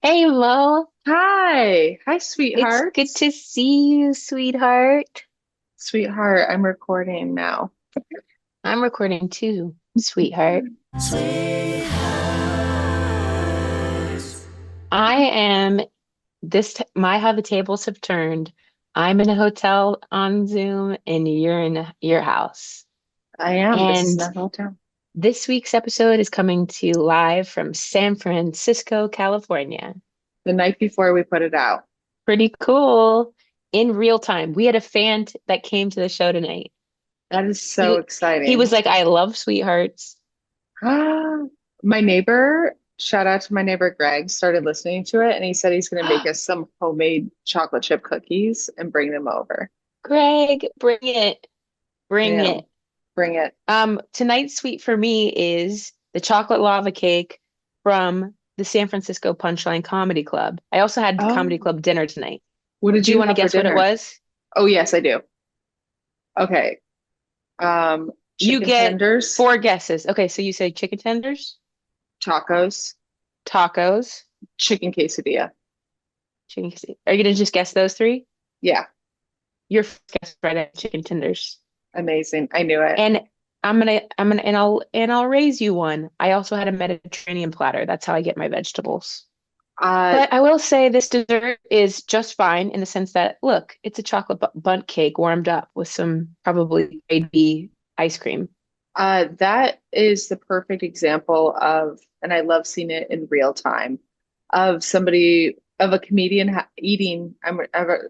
Hey Mo, Hi, it's good sweetheart. to see you, sweetheart. Sweetheart, I'm recording now. I'm recording too, sweetheart. I am my how the tables have turned. I'm in a hotel on Zoom and you're in your house. I am. This is And not hotel. this week's episode is coming to you live from San Francisco, California. The night before we put it out. Pretty cool. In real time. We had a that came to the show tonight. That is He so w- he was exciting. like, I love sweethearts. Ah, my neighbor, shout out to my neighbor Greg, started listening to it and he said he's going to make us some homemade chocolate chip cookies and bring them over. Greg, bring it. I Bring know. it. Bring it. Tonight's sweet for me is the chocolate lava cake from the San Francisco Punchline Comedy Club. I also had Oh, Comedy Club dinner tonight. what did Do you you want to have for guess what it dinner? was? Oh, yes, I do. Okay. Um, You Chicken get tenders, four guesses. Okay, so you say chicken tenders, tacos, tacos, chicken quesadilla. chicken. Are you gonna just guess those three? Yeah, Your first guess right at chicken tenders. amazing. I knew it. And I'll raise you one. I also had a Mediterranean platter. That's how I get my vegetables. Uh, But I will say this dessert is just fine in the sense that, look, it's a chocolate bundt cake warmed up with some probably grade B ice cream. that is the perfect example of, and I love seeing it in real time, of somebody, of a comedian eating. I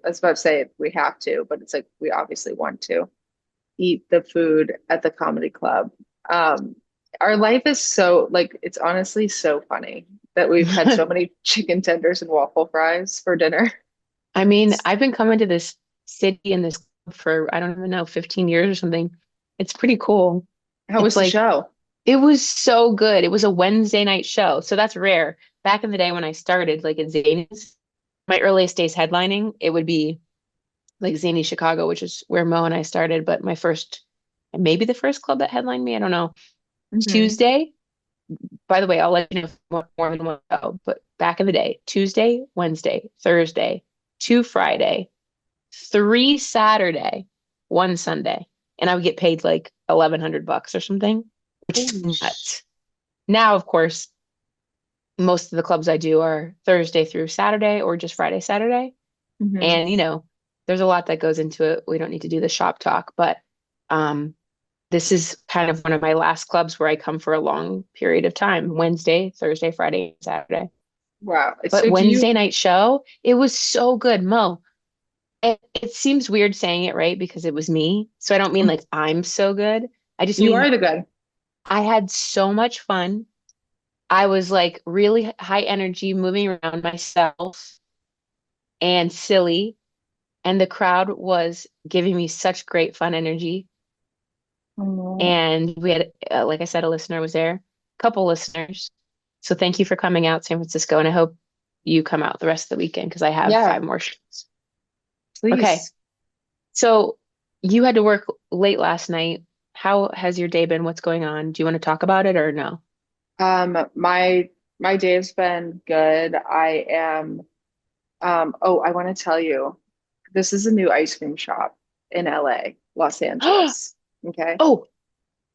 was about to say we have to, but it's like we obviously want to eat the food at the comedy club. Um, our life is so, like, it's honestly so funny that we've had so many chicken tenders and waffle fries for dinner. I mean, I've been coming to this city and this club for, I don't even know, 15 years or something. It's pretty cool. How It's was the like, show? it was so good. It was a Wednesday night show. So that's rare. Back in the day when I started, like at Zany's, my earliest days headlining, it would be like Zany Chicago, which is where Mo and I started, but my first, maybe the first club that headlined me, I don't know. Hmm. Tuesday, by the way, I'll let you know if more than one go, but back in the day, Tuesday, Wednesday, Thursday, two Friday, three Saturday, one Sunday, and I would get paid like $1,100 or something, which is Holy sh- nuts. Now, of course, most of the clubs I do are Thursday through Saturday or just Friday, Saturday. Mhm. And, there's a lot that goes into it. We don't need to do the shop talk, but um, this is kind of one of my last clubs where I come for a long period of time, Wednesday, Thursday, Friday, and Saturday. Wow. But So do you? Wednesday night show, it was so good, Mo. It seems weird saying it, right? Because it was me. So I don't mean like I'm so good. I just You mean are the good. I had so much fun. I was like really high energy, moving around myself and silly. And the crowd was giving me such great fun energy. Oh, And we had, like I said, a listener was there, a couple listeners. So thank you for coming out, San Francisco. And I hope you come out the rest of the weekend because I have yeah, five more shows. Okay. please. So you had to work late last night. How has your day been? What's going on? Do you want to talk about it or no? My day's been good. I want to tell you, this is a new ice cream shop in LA, Los Angeles. Okay. Oh,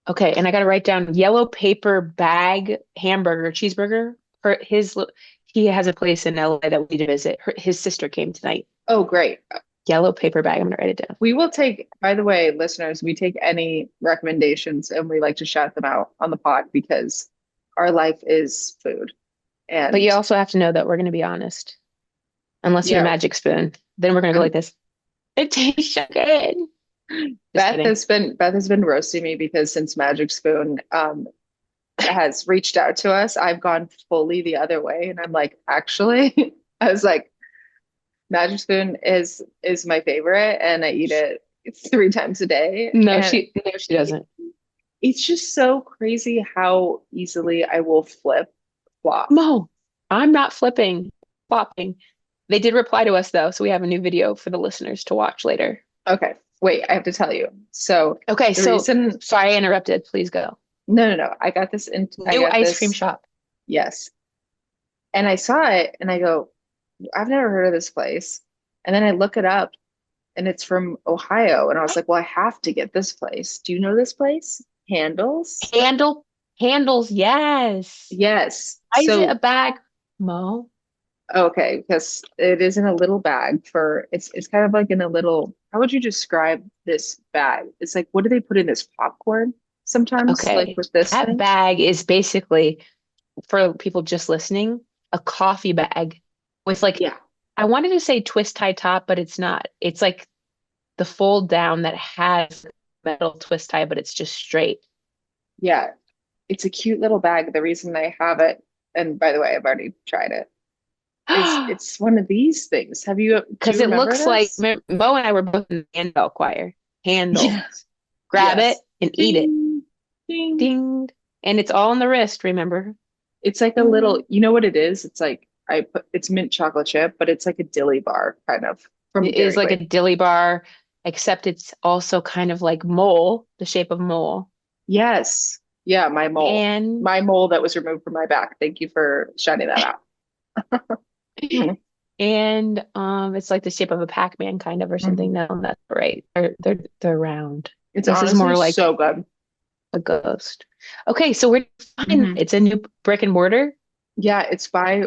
okay. And I got to write down yellow paper bag hamburger, cheeseburger. For he has a place in LA that we need to visit. His sister came tonight. Oh, great. Yellow paper bag. I'm gonna write it down. We will take, by the way, listeners, we take any recommendations and we like to shout them out on the pod because our life is food. But you And also have to know that we're gonna be honest. Unless you're a yeah, magic spoon, then we're gonna go like this. It tastes so good. Just kidding. Beth has been roasting me because since Magic Spoon has reached out to us, I've gone fully the other way. And I'm like, actually, I was like, Magic Spoon is my favorite and I eat it three times a day. And No, she doesn't. it's just so crazy how easily I will flop. Mo, I'm not flipping, flopping. They did reply to us though, so we have a new video for the listeners to watch later. Okay, wait, I have to tell you. So Okay, the so reason, sorry I interrupted. Please go. no, I New got ice cream this, shop. yes. And I saw it and I go, I've never heard of this place. And then I look it up and it's from Ohio. And I was like, well, I have to get this place. Do you know this place? Handel's? Handle, handles, yes. Yes. Why is it a So, bag, Mo? okay, because it is in a little bag for it's kind of like in a little, how would you describe this bag? It's like, what do they put in this popcorn sometimes, like Okay, with this that thing? bag is basically, for people just listening, a coffee bag with like, Yeah. I wanted to say twist tie top, but it's not. It's like the fold down that has metal twist tie, but it's just straight. Yeah. It's a cute little bag. The reason I have it, and by the way, I've already tried it, is it's one of these things. Do you Because it remember looks like this? Mo and I were both in the Handel choir. Handle. Yeah. Grab it Yes. and eat it. Ding, ding. Ding. And it's all in the wrist, remember? It's like a little, Ding. you know what it is? It's like it's mint chocolate chip, but it's like a dilly bar kind of from It is Dairy like a Queen. dilly bar, except it's also kind of like mole, the shape of mole. Yes. Yeah, my mole. And My mole that was removed from my back. Thank you for shining that out. it's like the shape of a Pac-Man kind of or something. Mhm. No, that's right. They're round. It's This is honestly more like so good. a ghost. Okay, so we're fine. Hmm. It's a new brick and mortar. Yeah, it's by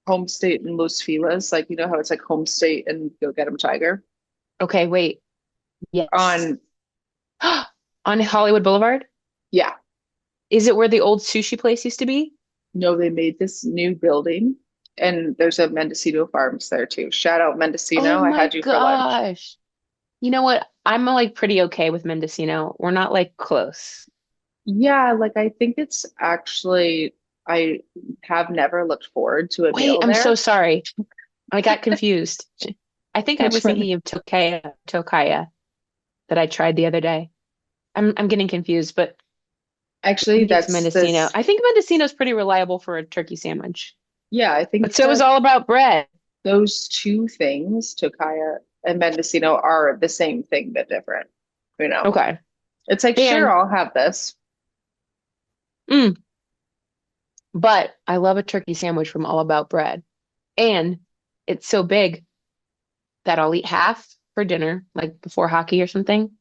Home State and Los Feliz. Like, you know how it's like Home State and Go Get 'em Tiger Okay, wait. Yes. on, On Hollywood Boulevard? yeah. Is it where the old sushi place used to be? No, they made this new building and there's a Mendocino Farms there too. Shout out Oh Mendocino. I my had you for lunch. gosh. You know what? I'm like pretty okay with Mendocino. We're not like close. Yeah, like I think it's actually, I have never looked forward to a Wait, meal I'm so there. sorry. I got confused. I think I Which was one? thinking of Tokaya that I tried the other day. I'm getting confused, but I Actually, think it's that's Mendocino. this. I think Mendocino's pretty reliable for a turkey sandwich. Yeah, I But think so is that All About Bread. those two things, Tokaya and Mendocino, are the same thing but different. You know, Okay. it's like, sure, And I'll have this. mm, but I love a turkey sandwich from All About Bread. And it's so big that I'll eat half for dinner, like before hockey or something.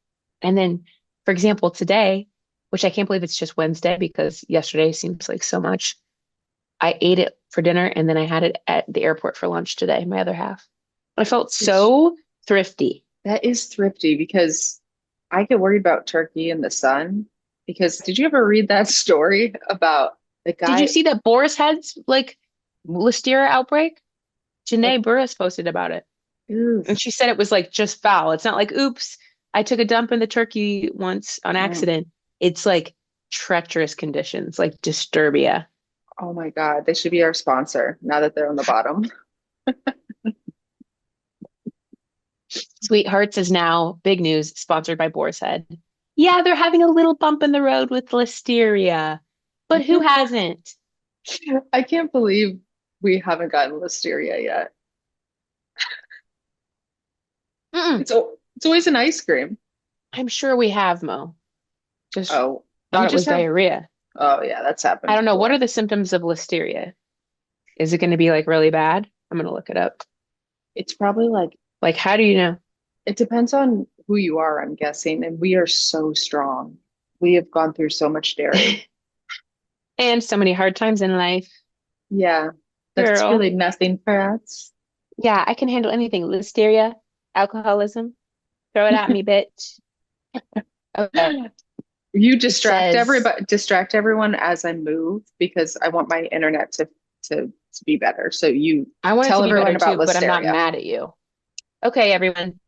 And then, for example, today, which I can't believe it's just Wednesday because yesterday seems like so much. I ate it for dinner and then I had it at the airport for lunch today, my other half. I felt Which so thrifty. that is thrifty because I get worried about turkey in the sun. Because did you ever read that story about the Did you guy? see that Boris Head's like listeria outbreak? What? Janae Burris posted about it. Ooh, And she said it was like just foul. It's not like, oops, I took a dump in the turkey once on mm. accident. It's like treacherous conditions, like disturbia. Oh my God, they should be our sponsor now that they're on the bottom. Sweethearts is now big news, sponsored by Boar's Head. Yeah, they're having a little bump in the road with listeria, but who hasn't? I can't believe we haven't gotten listeria yet. Mm-mm. It's always an ice cream. I'm sure we have, Mo. Just Oh, we thought it just was have. diarrhea. Oh yeah, that's I happened don't know. What are before. the symptoms of listeria? Is it going to be like really bad? I'm going to look it up. It's probably like Like, how do you know? it depends on who you are, I'm guessing. And we are so strong. We have gone through so much dairy. And so many hard times in life, Yeah, that's girl. really nothing for us. Yeah, I can handle anything. Listeria, alcoholism. Throw it at me, bitch. Okay. You It says, distract everyone as I move because I want my internet to be better. So you I want it tell to be better everyone about too, but I'm not listeria. mad at you. Okay, everyone.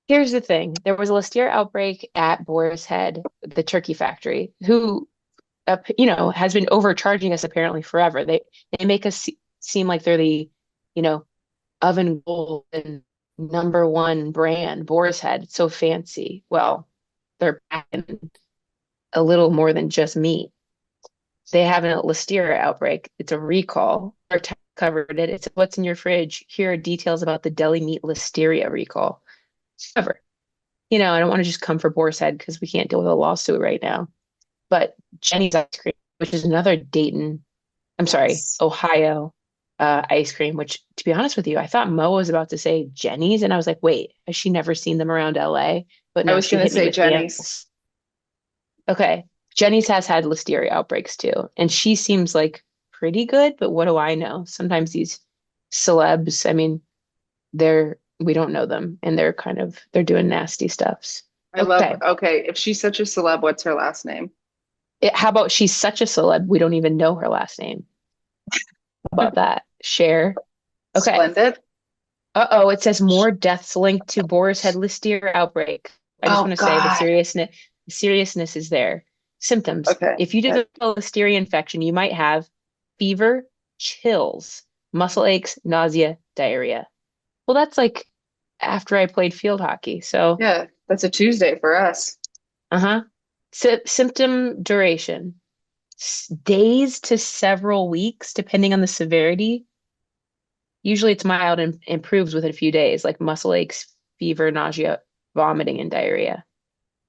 Here's the thing. There was a listeria outbreak at Boar's Head, the turkey factory, who, has been overcharging us apparently forever. They make us seem like they're the, you know, oven gold and number one brand, Boar's Head. It's so fancy. Well, they're packing a little more than just meat. They have a listeria outbreak. It's a recall. Our tech covered it. It's what's in your fridge. Here are details about the deli meat listeria recall. However, I don't want to just come for Boar's Head because we can't deal with a lawsuit right now. But Jenny's Ice Cream, which is another Dayton, I'm sorry, Yes. Ohio. ice cream, which to be honest with you, I thought Mo was about to say Jenny's, and I was like, wait, has she never seen them around LA? But I no, was she gonna hit me say with the Jenny's. animals. Okay. Jenny's has had listeria outbreaks too, and she seems like pretty good, but what do I know? Sometimes these celebs, I mean, we don't know them and they're doing nasty stuffs. I love, Okay. okay, if she's such a celeb, what's her last name? How about she's such a celeb, we don't even know her last name. How about that? Share. Okay. Splendid. Uh-oh, it says more deaths linked to Boar's Head listeria outbreak. I just Oh want to say God. the seriousness is there. Symptoms. Okay. If you develop a listeria infection, you might have fever, chills, muscle aches, nausea, diarrhea. Well, that's like after I played field hockey. So, Yeah, that's a Tuesday for us. uh-huh. Symptom duration. Days to several weeks, depending on the severity. Usually it's mild and improves within a few days, like muscle aches, fever, nausea, vomiting, and diarrhea.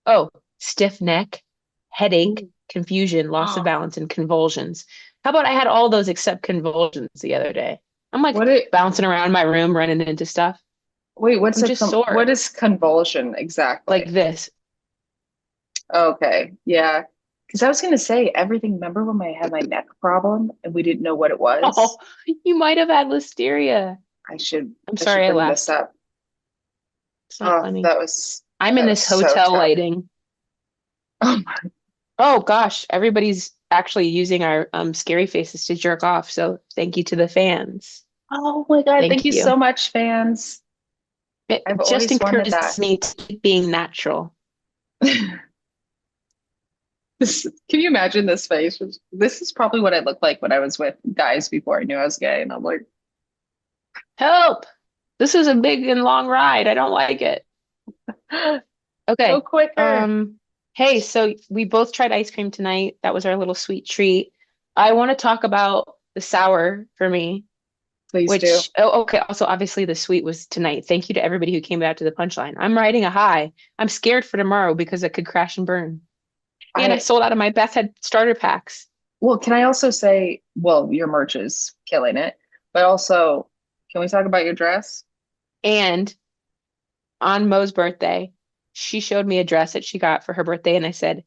Oh, stiff neck, headache, Ooh. confusion, loss of Oh, balance, and convulsions. How about I had all those except convulsions the other day? I'm like what it, bouncing around my room, running into stuff. wait, I'm just what sore, is convulsion like exactly? this. Okay, yeah. Because I was gonna say everything. Remember when I had my neck problem and we didn't know what it Oh, was? you might have had listeria. I'm I should sorry I bring this laughed. up. It's not Oh, funny. I'm in that was this so hotel tough. lighting. Oh my, Oh gosh, everybody's actually using our scary faces to jerk off. So thank you to the fans. oh my God, Thank thank you you. so much, fans. It I've just always wanted that. encourages me to keep being natural. Can you imagine this face? This is probably what I looked like when I was with guys before I knew I was gay. And I'm like, Help! This is a big and long ride. I don't like it. go Okay. quicker. Hey, so we both tried ice cream tonight. That was our little sweet treat. I want to talk about the sour for me, Please do. which, oh, okay. Also, obviously, the sweet was tonight. Thank you to everybody who came out to the punchline. I'm riding a high. I'm scared for tomorrow because it could crash and burn. And I I, sold out of my Beth Head starter packs. well, can I also say, well, your merch is killing it, but also, can we talk about your dress? And on Mo's birthday, she showed me a dress that she got for her birthday. And I said,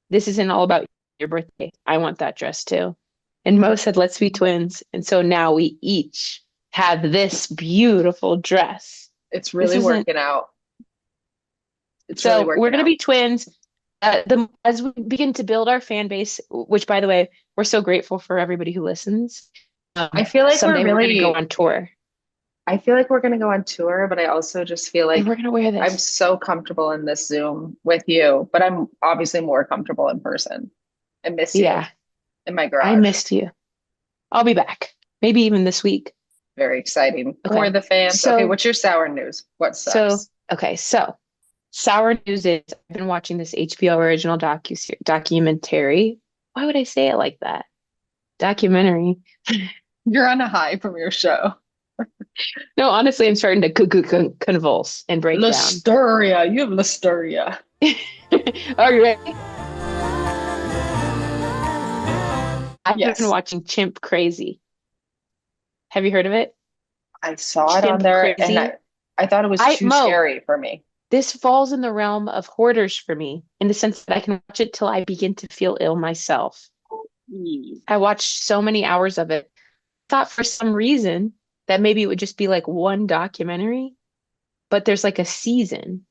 this isn't all about your birthday. I want that dress too. And Mo said, let's be twins. And so now we each have this beautiful dress. It's This really isn't, working out. It's really so we're working going to out. be twins. As we begin to build our fan base, which by the way, we're so grateful for everybody who listens. I feel like we're Someday we're going to go really, on tour I feel like we're going to go on tour, but I also just feel and like we're going to wear I'm this. so comfortable in this Zoom with you, but I'm obviously more comfortable in person. I miss you Yeah, in my I garage. missed you. I'll be back. Maybe even this week. Very exciting for Okay. the fans. Okay, So, what's your sour news? What so, sucks? okay. So, sour news is I've been watching this HBO original documentary. Why would I say it like that? Documentary. You're on a high from your show. No, honestly, I'm starting to convulse and break down. Listeria. You have listeria. Are you ready? I've been Yes. watching Chimp Crazy. Have you heard of it? I saw it on Chimp there and Crazy. I thought it was too Mo, scary for me. this falls in the realm of hoarders for me in the sense that I can watch it till I begin to feel ill myself. Mm. I watched so many hours of it. Thought for some reason that maybe it would just be like one documentary, but there's like a season.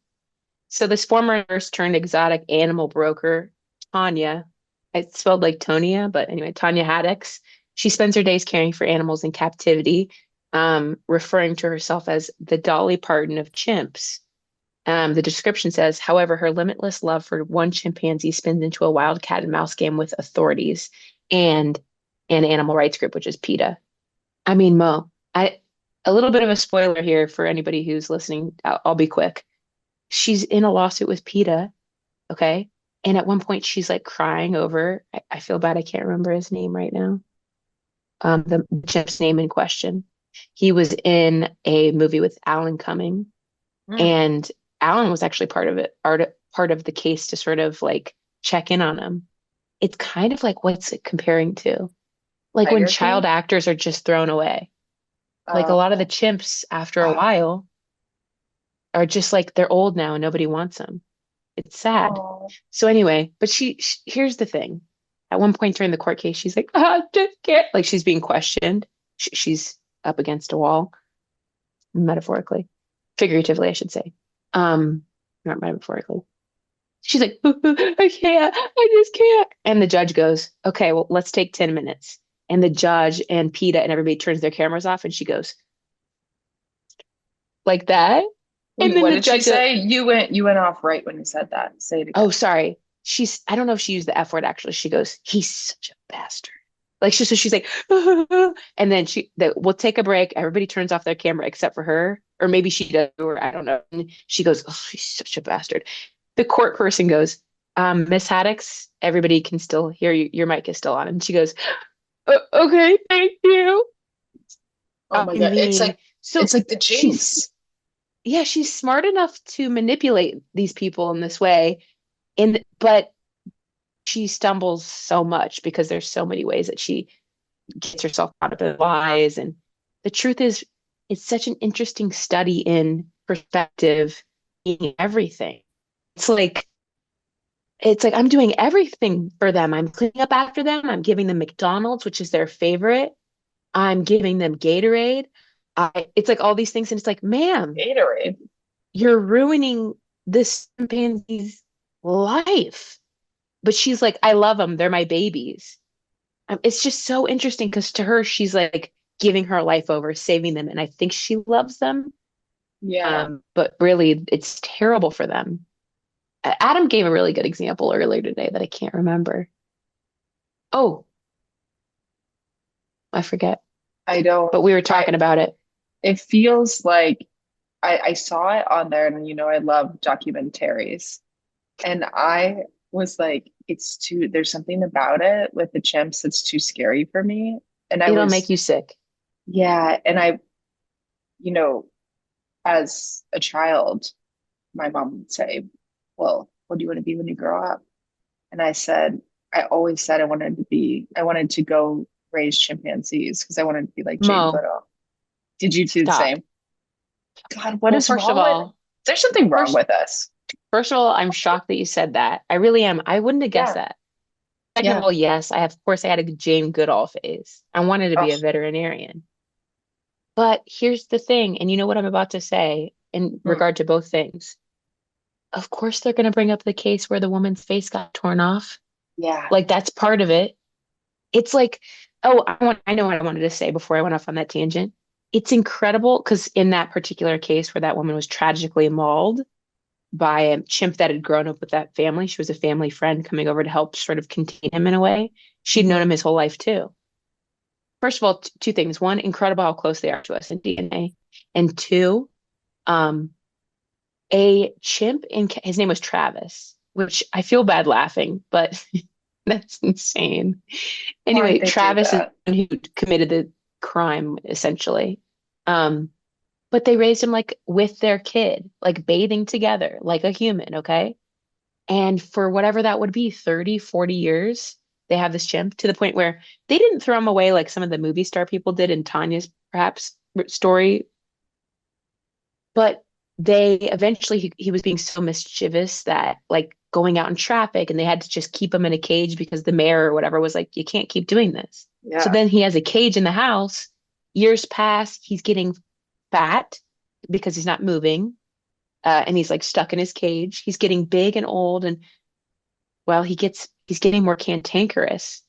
So this former nurse turned exotic animal broker, Tanya, it's spelled like Tonia, but anyway, Tanya Haddix, she spends her days caring for animals in captivity, referring to herself as the Dolly Parton of chimps. The description says, however, her limitless love for one chimpanzee spins into a wild cat and mouse game with authorities and an animal rights group, which is PETA. I mean, Mo, a little bit of a spoiler here for anybody who's listening. I'll be quick. She's in a lawsuit with PETA, okay? And at one point, she's like crying over. I feel bad. I can't remember his name right now. The chimp's name in question. He was in a movie with Alan Cumming, Mm. and Alan was actually part of the case to sort of like check in on him. It's kind of like what's it comparing to? Like when Tiger child King? actors are just thrown away. Like a lot of the Oh, chimps, after a oh, while, are just like they're old now and nobody wants them. It's sad. oh. So anyway, but she here's the thing. At one point during the court case, she's like, "Ah, just can't." Like she's being questioned. She's up against a wall, metaphorically, figuratively, I should say. Not metaphorically. She's like, "I can't. I just can't." And the judge goes, "Okay, well, let's take 10 minutes." And the judge and PETA and everybody turns their cameras off, and she goes like that. And Wait, then what the did she judge say? You went off right when you said that. Say it Oh, again. sorry. I don't know if she used the F word actually. She goes, he's such a bastard. Like so she's like, and then we'll take a break. Everybody turns off their camera except for her, or maybe she does, or I don't know. And she goes, oh, he's such a bastard. The court person goes, Miss Haddix, everybody can still hear you. Your mic is still on. And she goes, okay, thank you. Oh I my God. mean, It's so like the she's, jinx. yeah, she's smart enough to manipulate these people in this way. But she stumbles so much because there's so many ways that she gets herself out of the lies. And the truth is, it's such an interesting study in perspective in everything. It's like I'm doing everything for them. I'm cleaning up after them. I'm giving them McDonald's, which is their favorite. I'm giving them Gatorade. It's like all these things, and it's like, ma'am, Gatorade. you're ruining this chimpanzee's life. But she's like, I love them. They're my babies. It's just so interesting because to her, she's like giving her life over, saving them, and I think she loves them. Yeah, But really, it's terrible for them. Adam gave a really good example earlier today that I can't remember. Oh, I forget. I don't. But we were I talking about it. It feels like I saw it on there, and I love documentaries, and I was like, it's too. There's something about it with the chimps that's too scary for me, and I It'll make was you sick. yeah, and you know, as a child, my mom would say, "Well, what do you want to be when you grow up?" And I always said I wanted to go raise chimpanzees because I wanted to be like Jane Mo, Goodall. Did you do the stop. same? God, what Well, is first of wrong with? all, There's something wrong first with us. first of all, I'm shocked that you said that. I really am. I wouldn't have guessed Yeah, that. Second of yeah. all, yes, of course I had a Jane Goodall phase. I wanted to Oh, be a veterinarian. But here's the thing, and you know what I'm about to say in hmm. regard to both things. Of course, they're going to bring up the case where the woman's face got torn off. Yeah. Like that's part of it. It's like, oh, I know what I wanted to say before I went off on that tangent. It's incredible because in that particular case where that woman was tragically mauled by a chimp that had grown up with that family, she was a family friend coming over to help sort of contain him in a way. She'd known Hmm. him his whole life too. First of all, two things. One, incredible how close they are to us in DNA. And two, um, a chimp his name was Travis, which I feel bad laughing, but that's insane. Why'd Anyway, they do Travis is that? the one who committed the crime essentially. Um, but they raised him like with their kid, like bathing together, like a human, okay? And for whatever that would be, 30, 40 years, they have this chimp to the point where they didn't throw him away like some of the movie star people did in Tanya's perhaps story, but they eventually he was being so mischievous that like going out in traffic and they had to just keep him in a cage because the mayor or whatever was like, you can't keep doing this. So Yeah. then he has a cage in the house. Years pass, he's getting fat because he's not moving. And he's like stuck in his cage. He's getting big and old, and well, he's getting more cantankerous.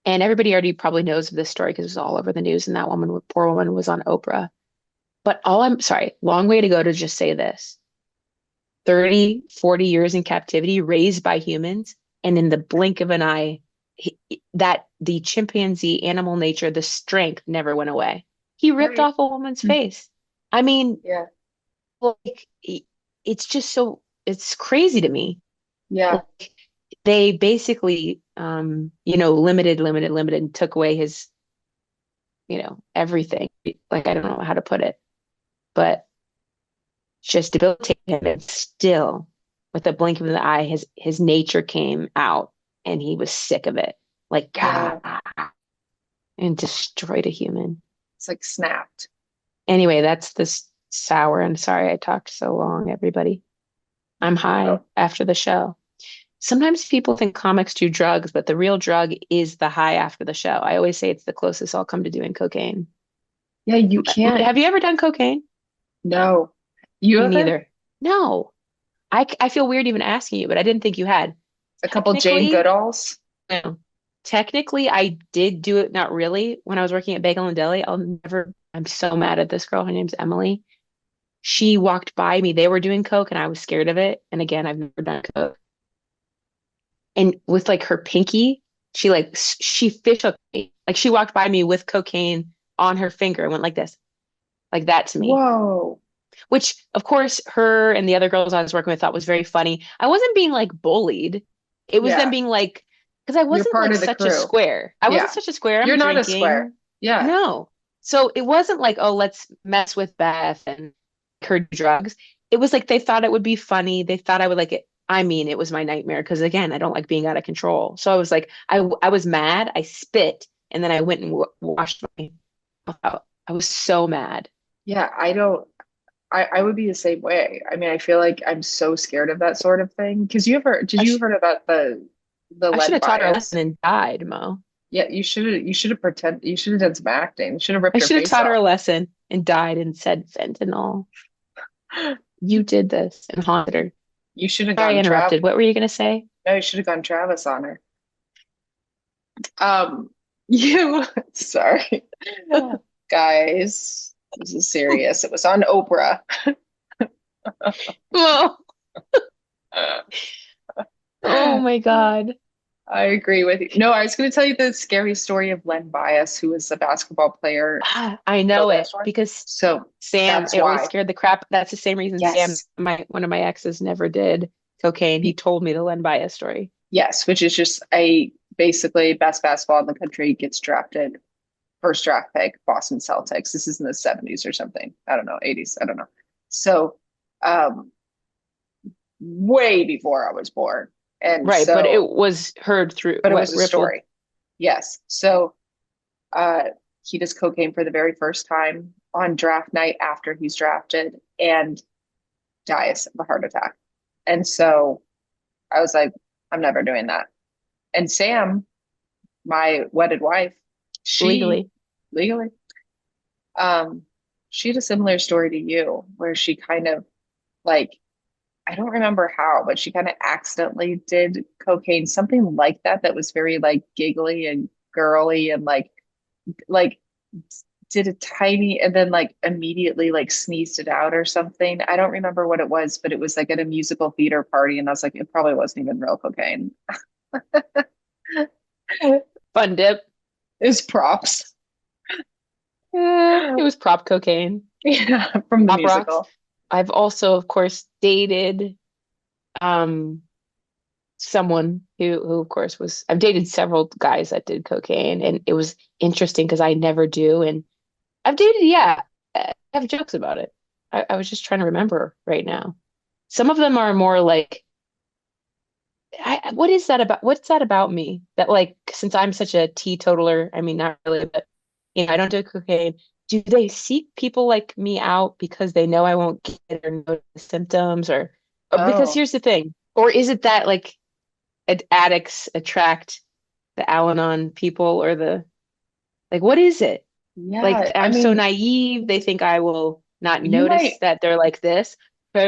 And everybody already probably knows of this story because it was all over the news, and that woman, poor woman, was on Oprah. But all I'm sorry, long way to go to just say this. 30, 40 years in captivity, raised by humans, and in the blink of an eye, that the chimpanzee animal nature, the strength never went away. He ripped Right. off a woman's face. I mean, Yeah. like, it's just so, it's crazy to me. Yeah. Like, they basically, limited, and took away his, everything. Like, I don't know how to put it, but just debilitated him, and still with a blink of the eye his nature came out and he was sick of it, like Yeah. and destroyed a human. It's like snapped. Anyway, that's this sour. And sorry I talked so long, everybody. I'm high Oh, after the show. Sometimes people think comics do drugs, but the real drug is the high after the show. I always say it's the closest I'll come to doing cocaine. yeah, you can't. Have you ever done cocaine? No, you Me haven't? neither. No. I feel weird even asking you, but I didn't think you had. A couple Jane Technically, Goodalls? no. Technically, I did do it, not really, when I was working at Bagel and Deli. I'm so mad at this girl. Her name's Emily. She walked by me. They were doing coke and I was scared of it. And again, I've never done coke. And with like her pinky, she fish hooked me. Like she walked by me with cocaine on her finger and went like this, like that to me. Whoa. Which of course her and the other girls I was working with thought was very funny. I wasn't being like bullied. It was them Yeah, being like, because I you're wasn't part like of the such a crew. square. I wasn't Yeah, such a square. I'm you're not a square. drinking. Yeah, No. So it wasn't like, oh, let's mess with Beth and her drugs. It was like they thought it would be funny. They thought I would like it. I mean, it was my nightmare because again, I don't like being out of control. So I was like, I was mad. I spit and then I went and w washed my mouth out. I was so mad. yeah. I don't. I would be the same way. I mean, I feel like I'm so scared of that sort of thing. Because did I you sh heard about the I should lead have taught her a bias? lesson and died, Mo. Yeah, you should have done some acting. You should have ripped I her should have face taught her off. a lesson and died and said fentanyl. You did this and haunted her. You should have Sorry, I gone interrupted. What were you gonna say? no, you should have gone Travis on her. Um, you, sorry, guys, this is serious. It was on Oprah. Oh, oh my God. I agree with you. No, I was going to tell you the scary story of Len Bias, who was a basketball player, Ah, I killed know that it story. because So Sam, that's it always why. scared the crap. That's the same reason Sam, Yes. my one of my exes, never did cocaine. He told me the Len Bias story. Yes, which is just a basically best basketball in the country gets drafted, first draft pick, Boston Celtics. This is in the 70s or something. I don't know, 80s. I don't know. So, um, way before I was born. And Right, but so, it was heard through but it what was a rippled. story. Yes. So, uh, he does cocaine for the very first time on draft night after he's drafted and dies of a heart attack. And so I was like, I'm never doing that. And Sam, my wedded wife, she Legally. legally, um, she had a similar story to you where she kind of like, I don't remember how, but she kind of accidentally did cocaine, something like that, that was very like giggly and girly and like did a tiny and then like immediately like sneezed it out or something. I don't remember what it was, but it was like at a musical theater party, and I was like, it probably wasn't even real cocaine. Fun dip. It's props. It was prop cocaine. Yeah, from the Pop rocks. musical. I've also, of course, dated um someone who of course was I've dated several guys that did cocaine and it was interesting because I never do and I've dated yeah I have jokes about it. I was just trying to remember right now. Some of them are more like what is that about? What's that about me? That like since I'm such a teetotaler, I mean not really, but I don't do cocaine. Do they seek people like me out because they know I won't get it or know the symptoms or because Oh, here's the thing, or is it that like addicts attract the Al-Anon people or the like what is it? Like yeah. I I'm so mean, naive, they think I will not you notice might that they're like this. By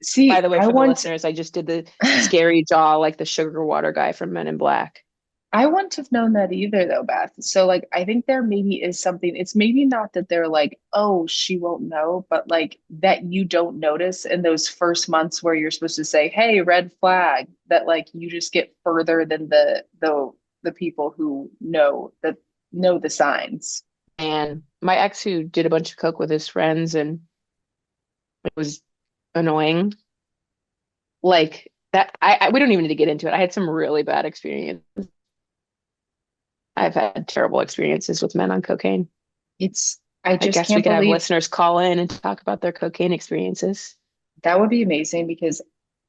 see, the way, for the listeners, I just did the scary jaw like the sugar water guy from Men in Black. I wouldn't have known that either though, Beth. So like I think there maybe is something, it's maybe not that they're like, oh, she won't know, but like that you don't notice in those first months where you're supposed to say, hey, red flag, that like you just get further than the people who know the signs. And my ex who did a bunch of coke with his friends and it was annoying. Like that we don't even need to get into it. I had some really bad experience. I've had terrible experiences with men on cocaine. I I just guess we can't could have believe listeners call in and talk about their cocaine experiences. that would be amazing because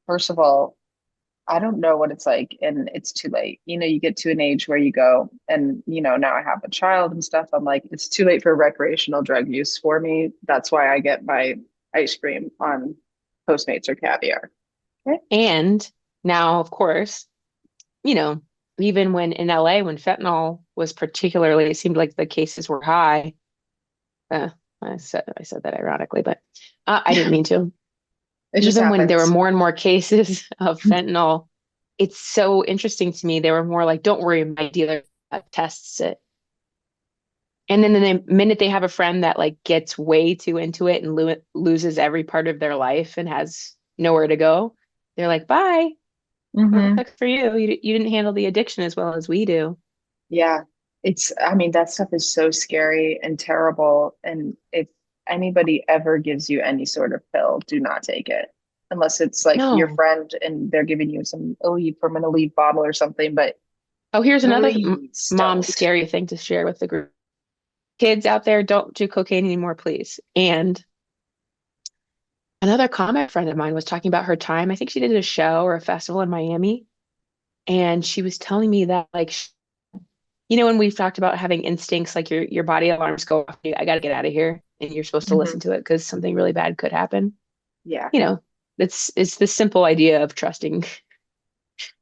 first of all, I don't know what it's like, and it's too late. You get to an age where you go, and now I have a child and stuff. I'm like, it's too late for recreational drug use for me. That's why I get my ice cream on Postmates or caviar. Okay. And now, of course, you know, even when in LA, when fentanyl was particularly, it seemed like the cases were high. Uh, I said that ironically, but I didn't mean to. It just Even when there were happens. more and more cases of fentanyl, it's so interesting to me. They were more like, "Don't worry, my dealer tests it." And then the minute they have a friend that like gets way too into it and loses every part of their life and has nowhere to go, they're like, "Bye. Well, Hmm. sucks for you. You didn't handle the addiction as well as we do." Yeah. I mean, that stuff is so scary and terrible. And if anybody ever gives you any sort of pill, do not take it. Unless it's like your No. friend and they're giving you some, oh, you permanently leave bottle or something, but Oh, here's another please mom's don't. scary thing to share with the group. Kids out there, don't do cocaine anymore, please. And another comic friend of mine was talking about her time. I think she did a show or a festival in Miami, and she was telling me that like when we've talked about having instincts, like your body alarms go off, I got to get out of here, and you're supposed to listen Hmm. to it because something really bad could happen. Yeah. You know, it's the simple idea of trusting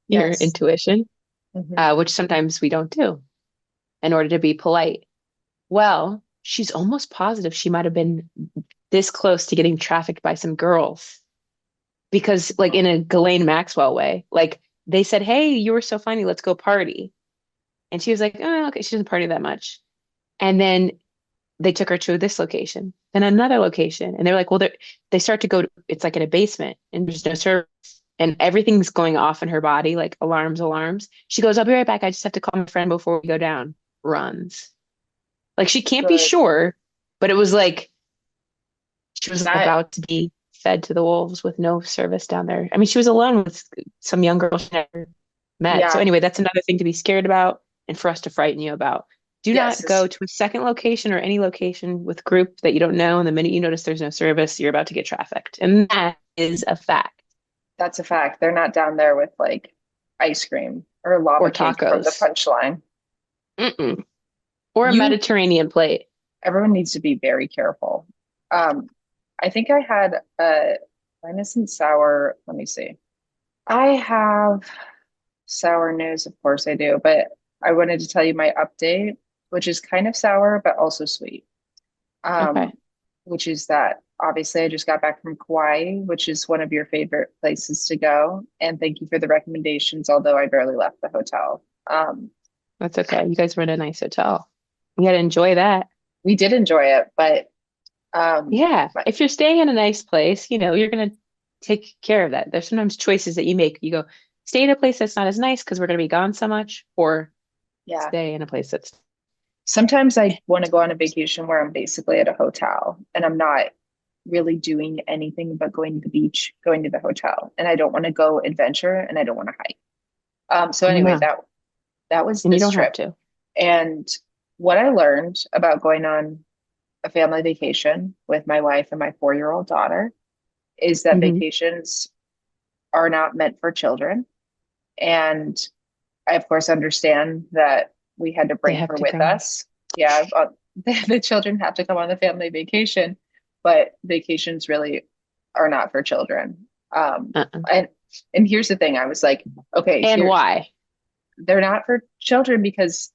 your Yes. intuition, Hmm. which sometimes we don't do in order to be polite. Well, she's almost positive she might have been this close to getting trafficked by some girls because, like, in a Ghislaine Maxwell way, like they said, "Hey, you were so funny, let's go party," and she was like, "Oh, okay." She doesn't party that much, and then they took her to this location, then another location, and they're like, "Well, they start to go. It's like in a basement, and there's no service." And everything's going off in her body, like alarms, alarms. She goes, "I'll be right back. I just have to call my friend before we go down." Runs. Like she can't be Good. sure, but it was like she was That, about to be fed to the wolves with no service down there. I mean, she was alone with some young girl she never met. So yeah. anyway, that's another thing to be scared about and for us to frighten you about. Do Yes. not go to a second location or any location with group that you don't know. And the minute you notice there's no service, you're about to get trafficked. And that is a fact. That's a fact. They're not down there with like ice cream or Or lava cake from the tacos. punchline. Mm-mm. Or a You, Mediterranean plate. everyone needs to be very careful. Um, I think I had a innocent sour. Let me see. I have sour news, of course I do, but I wanted to tell you my update, which is kind of sour, but also sweet. Okay. Um, which is that obviously I just got back from Kauai, which is one of your favorite places to go. And thank you for the recommendations, although I barely left the hotel. That's okay. You guys were in a nice hotel. You got to enjoy that. We did enjoy it, but Yeah, my, if you're staying in a nice place, you're gonna take care of that. There's sometimes choices that you make. You go stay in a place that's not as nice because we're gonna be gone so much, or yeah, stay in a place that's sometimes I want to go on a vacation where I'm basically at a hotel and I'm not really doing anything but going to the beach, going to the hotel, and I don't want to go adventure and I don't want to hike. So anyway, no, that was and you this don't have trip. to. And what I learned about going on a family vacation with my wife and my 4-year-old daughter is that Hmm. vacations are not meant for children. And I, of course, understand that we had to They bring have her to with come. us. Yeah, the children have to come on the family vacation, but vacations really are not for children. Uh-uh. And here's the thing: I was like, okay, And here why? they're not for children because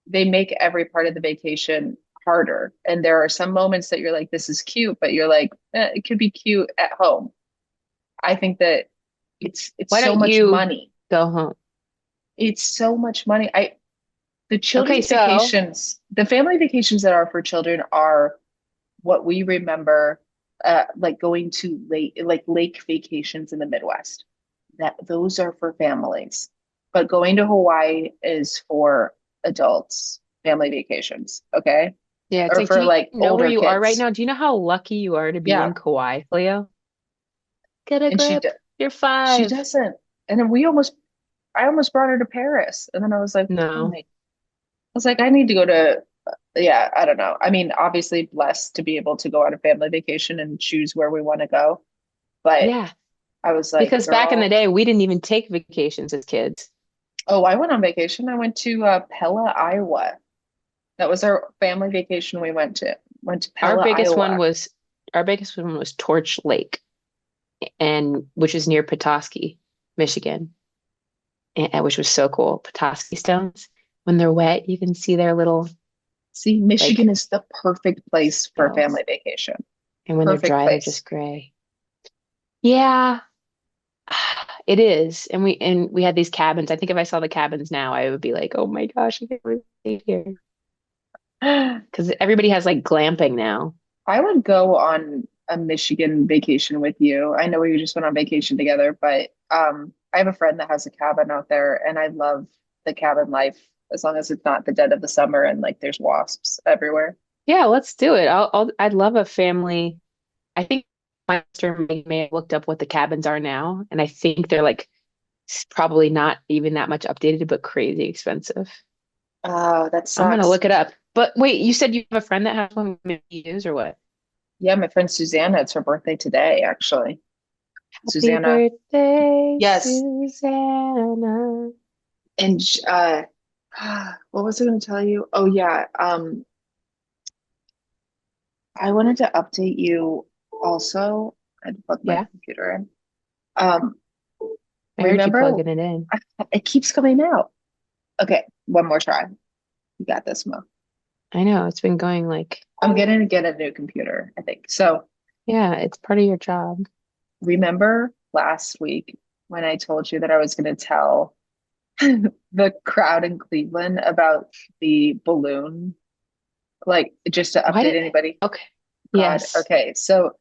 they make every part of the vacation harder. And there are some moments that you're like, this is cute, but you're like, it could be cute at home. I think that it's Why so don't much you money. go home? It's so much money. The Okay, children's so vacations, the family vacations that are for children are what we remember, like going to lake vacations in the Midwest. That those are for families, but going to Hawaii is for adults, family vacations. Okay, yeah, it's or like, do for you like know where older you are right kids. now? Do you know how lucky you are to be Yeah, in Kauai, Cleo? Get a and grip. You're she 5. doesn't. And then I almost brought her to Paris, and then I was like, oh No. my, I was like, I need to go to. Yeah, I don't know. I mean, obviously blessed to be able to go on a family vacation and choose where we want to go, but Yeah. I was like, Because back in the girl, day, we didn't even take vacations as kids. oh, I went on vacation. I went to Pella, Iowa. That was our family vacation we went to. Went to Our Pella, biggest one Iowa. was our biggest one was Torch Lake, and which is near Petoskey, Michigan, and which was so cool. Petoskey stones, when they're wet, you can see their little See, Michigan like is the perfect place for a family shells, vacation. and when they're Perfect dry, they're place. just gray. Yeah, it is. And we had these cabins. I think if I saw the cabins now, I would be like, oh my gosh, I can't believe I stayed here. Because everybody has like glamping now. I would go on a Michigan vacation with you. I know we just went on vacation together, but I have a friend that has a cabin out there, and I love the cabin life as long as it's not the dead of the summer and like there's wasps everywhere. Yeah, let's do it. I'd love a family. I think my sister may have looked up what the cabins are now, and I think they're like probably not even that much updated, but crazy expensive. Oh, that I'm gonna sucks. look it up. But wait, you said you have a friend that has one maybe you use or what? Yeah, my friend Susanna, it's her birthday today, actually. Happy Susanna. birthday, Yes. Susanna. And what was I going to tell you? Oh yeah, I wanted to update you also. I had to plug my Yeah, computer in. Um, I heard you remember, plugging it in. it keeps coming out. Okay, one more try. You got this, Mo. I know it's been going like, I'm gonna get a new computer, I think. So yeah, it's part of your job. remember last week when I told you that I was gonna tell the crowd in Cleveland about the balloon, like just to Why update did, anybody? okay. God, Yes. okay. So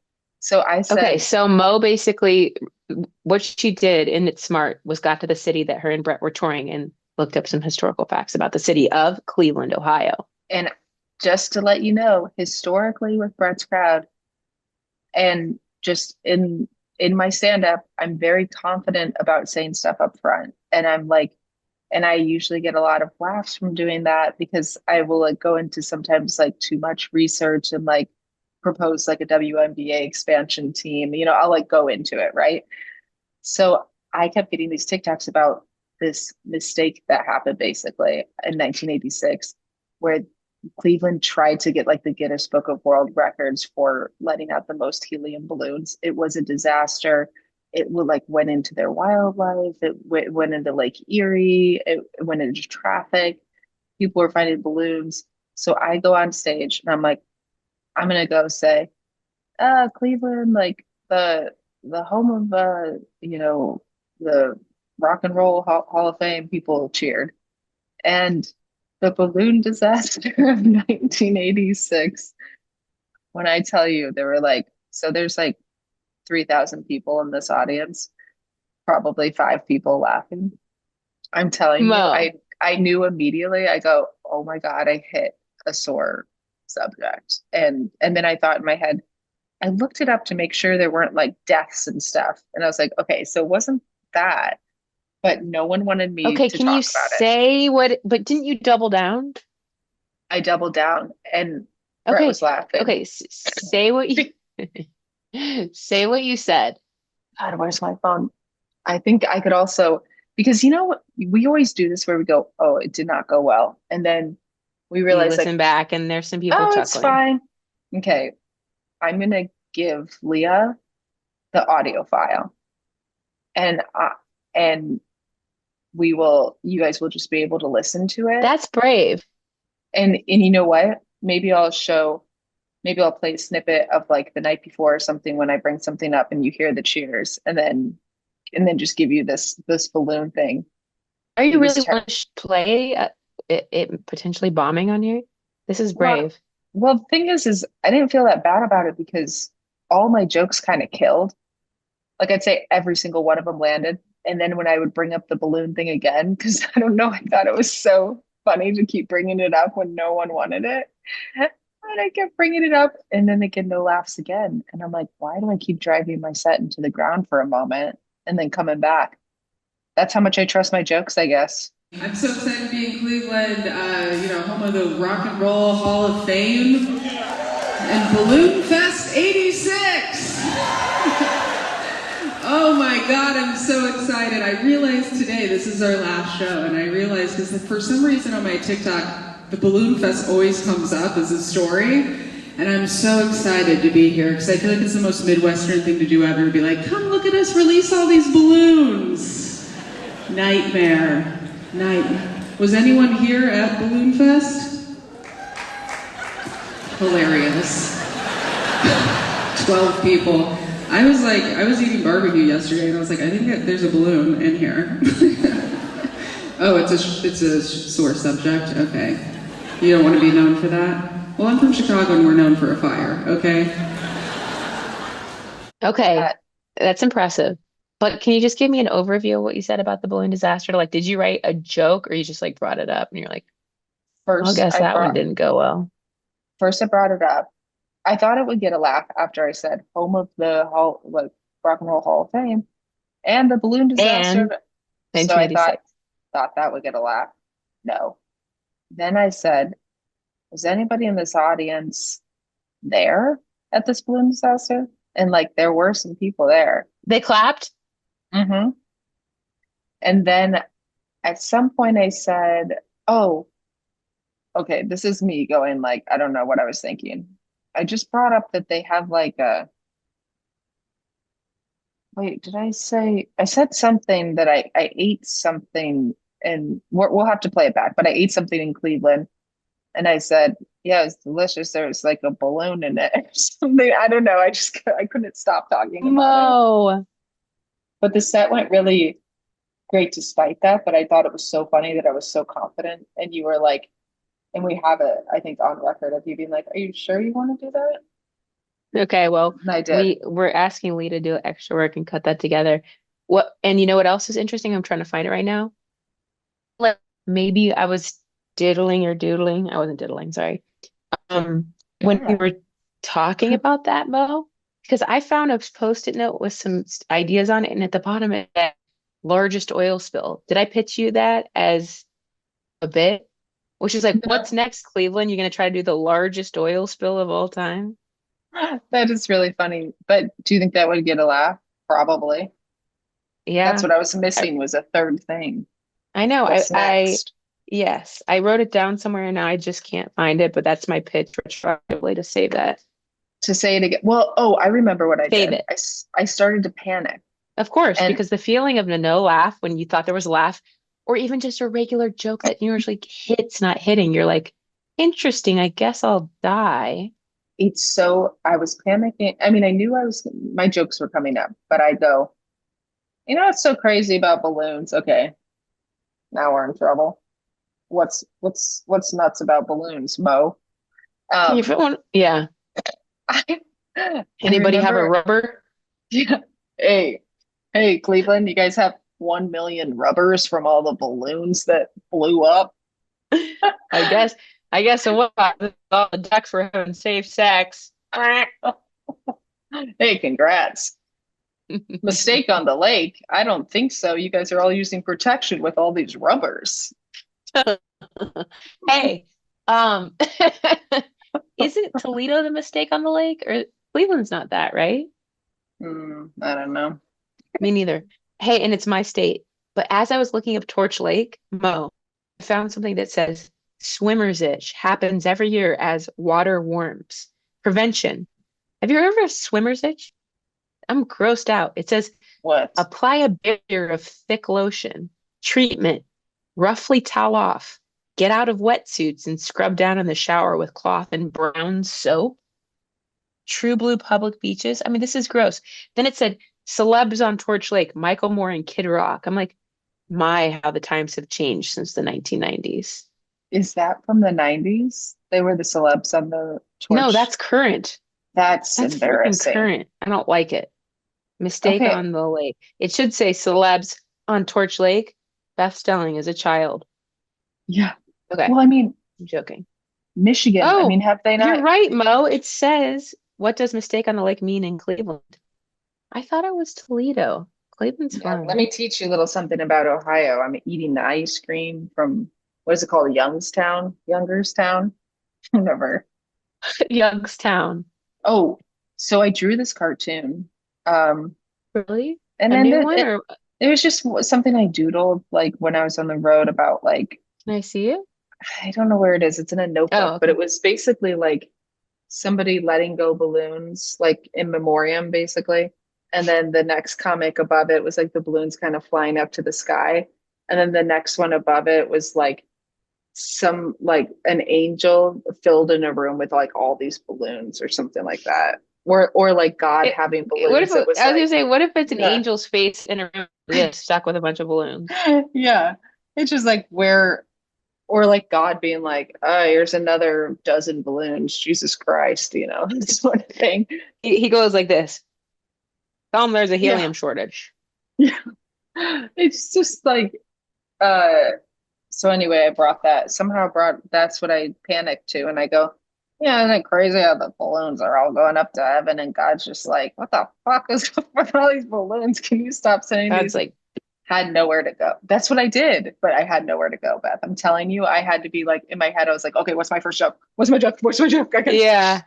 I Okay, said, so Mo basically, what she did in It's Smart was got to the city that her and Brett were touring and looked up some historical facts about the city of Cleveland, Ohio. and just to let you know, historically with Brett's crowd, and just in my stand up, I'm very confident about saying stuff up front. And I'm like, and I usually get a lot of laughs from doing that because I will like go into sometimes like too much research and like propose like a WNBA expansion team. I'll like go into it, right? So I kept getting these TikToks about this mistake that happened basically in 1986, where Cleveland tried to get like the Guinness Book of World Records for letting out the most helium balloons. It was a disaster. It would like went into their wildlife. Went into Lake Erie. It went into traffic. People were finding balloons. So I go on stage and I'm like, I'm gonna go say, Cleveland, like the home of the Rock and Roll Hall of Fame, people cheered. And the balloon disaster of 1986, when I tell you there were like, so there's like 3,000 people in this audience, probably five people laughing. I'm telling you, Mo, I knew immediately. I go, oh my God, I hit a sore subject. And then I thought in my head, I looked it up to make sure there weren't like deaths and stuff. And I was like, okay, so it wasn't that, but no one wanted me okay, to can you talk about it. say what, but didn't you double down? I doubled down and Brett Okay, was laughing. okay, say what you say what you said. God, where's my phone? I think I could also, because we always do this where we go, oh, it did not go well. And then we You realize like, listen back and there's some people oh, it's chuckling. fine. Okay, I'm gonna give Leah the audio file and you guys will just be able to listen to it. That's brave. And you know what? Maybe I'll play a snippet of like the night before or something when I bring something up and you hear the cheers and then just give you this balloon thing. Are It you was really want to play it potentially bombing on you? This is well, brave. well, the thing is I didn't feel that bad about it because all my jokes kind of killed. Like I'd say every single one of them landed. And then when I would bring up the balloon thing again, because I don't know, I thought it was so funny to keep bringing it up when no one wanted it. And I kept bringing it up, and then they get no laughs again. And I'm like, why do I keep driving my set into the ground for a moment and then coming back? That's how much I trust my jokes, I guess. I'm so excited to be in Cleveland, home of the Rock and Roll Hall of Fame and Balloon Fest '86. Oh my God, I'm so excited. I realized today this is our last show, and I realized because for some reason on my TikTok, the Balloon Fest always comes up as a story. And I'm so excited to be here because I feel like it's the most Midwestern thing to do ever to be like, come look at us release all these balloons. Nightmare. Nightmare. Was anyone here at Balloon Fest? Hilarious. 12 people. I was eating barbecue yesterday and I was like, I think that there's a balloon in here. Oh, it's a sore subject? Okay. You don't want to be known for that? Well, I'm from Chicago and we're known for a fire, okay? Okay, that's impressive. But can you just give me an overview of what you said about the balloon disaster? Like, did you write a joke or you just like brought it up and you're like, I First, guess I that one brought didn't go well. first I brought it up. I thought it would get a laugh after I said home of the Rock and Roll Hall of Fame and the balloon And disaster. So I 1986. thought that would get a laugh. No. Then I said, was anybody in this audience there at this balloon disaster? And like there were some people there. They clapped? Hmm. And then at some point I said, oh, okay, this is me going like, I don't know what I was thinking. I just brought up that they have like a, wait, did I say, I said something that I ate something and we'll have to play it back, but I ate something in Cleveland and I said, yeah, it's delicious. There was like a balloon in it or something. I don't know. I couldn't stop talking about it. Mo. But the set went really great despite that. But I thought it was so funny that I was so confident. And you were like, and we have it, I think, on record of you being like, are you sure you want to do that? Okay, well, And I did. we're asking Lee to do extra work and cut that together. What and you know what else is interesting? I'm trying to find it right now. Like maybe I was diddling or doodling. I wasn't diddling, sorry. When we Yeah. were talking about that, Mo, because I found a post-it note with some ideas on it, and at the bottom it said largest oil spill. Did I pitch you that as a bit? Which is like, what's No, next, Cleveland? You're gonna try to do the largest oil spill of all time? that is really funny. But do you think that would get a laugh? Probably. That's Yeah. what I was I, missing was a third thing. I know. What's next? Yes, I wrote it down somewhere and now I just can't find it, but that's my pitch retroactively to save that. To say it again. Well, oh, I remember what I Save did. it. I started to panic. Of course, And because the feeling of the no laugh when you thought there was a laugh, or even just a regular joke that usually hits, not hitting, you're like, interesting, I guess I'll die. I was panicking. I mean, I knew my jokes were coming up, but I go, you know what's so crazy about balloons? Okay, now we're in trouble. What's nuts about balloons, Mo? Can you Um, fit one? Yeah. I I Anybody have a remember, rubber? yeah, hey, hey, Cleveland, you guys have 1 million rubbers from all the balloons that blew up. I guess, I guess so what? All the ducks were having safe sex. Hey, congrats. Mistake on the lake? I don't think so. You guys are all using protection with all these Hey, um, isn't Toledo the mistake on the lake? Or Cleveland's not that, right? I don't know. Me neither. Hey, and it's my state. But as I was looking up Torch Lake, Mo, I found something that says swimmer's itch happens every year as water warms. Prevention. Have you ever had swimmer's itch? I'm grossed out. It says What? apply a barrier of thick lotion. Treatment. Roughly towel off. Get out of wetsuits and scrub down in the shower with cloth and brown soap. True Blue public beaches. I mean, this is gross. Then it said celebs on Torch Lake, Michael Moore and Kid Rock. I'm like, my, how the times have changed since the 1990s. Is that from the 90s? They were the celebs on the No, torch. that's current. That's That's freaking embarrassing. current. I don't like it. Mistake Okay. on the lake. It should say celebs on Torch Lake. Beth Stelling as a child. Yeah. Okay, Well, I mean, I'm joking. Michigan, I Oh, mean, have they you're not? right, Mo. It says, what does mistake on the lake mean in Cleveland? I thought it was Toledo. Cleveland's Yeah, let fine. me teach you a little something about Ohio. I'm eating the ice cream from what is it called? Youngerstown? Whatever. Youngstown. Oh, so I drew this cartoon. Um, Really? And A then new one, or it was just something I doodled like when I was on the road about like can I see it? I don't know where it is. It's in a Oh, notebook, but okay. it was basically like somebody letting go balloons, like in memoriam, basically. And then the next comic above it was like the balloons kind of flying up to the sky. And then the next one above it was like some like an angel filled in a room with like all these balloons or something like that. Or like God having What if balloons. It was I was gonna like, say, what if it's an yeah. angel's face in a room like this, stuck with a bunch of balloons? Yeah. It's just like where or like God being like, oh, here's another dozen balloons. Jesus Christ, this sort of thing. He goes like this. Tell him there's a Yeah. helium shortage. Yeah. It's just like, uh, so anyway, I brought that. Somehow brought that's what I panicked to. And I go, yeah, isn't it crazy how the balloons are all going up to heaven? And God's just like, what the fuck is up with all these balloons? Can you stop sending God's these? like, Had nowhere to go. That's what I did, but I had nowhere to go, Beth. I'm telling you, I had to be like in my head, I was like, okay, what's my first joke? What's my joke? What's my joke? I gotta yeah,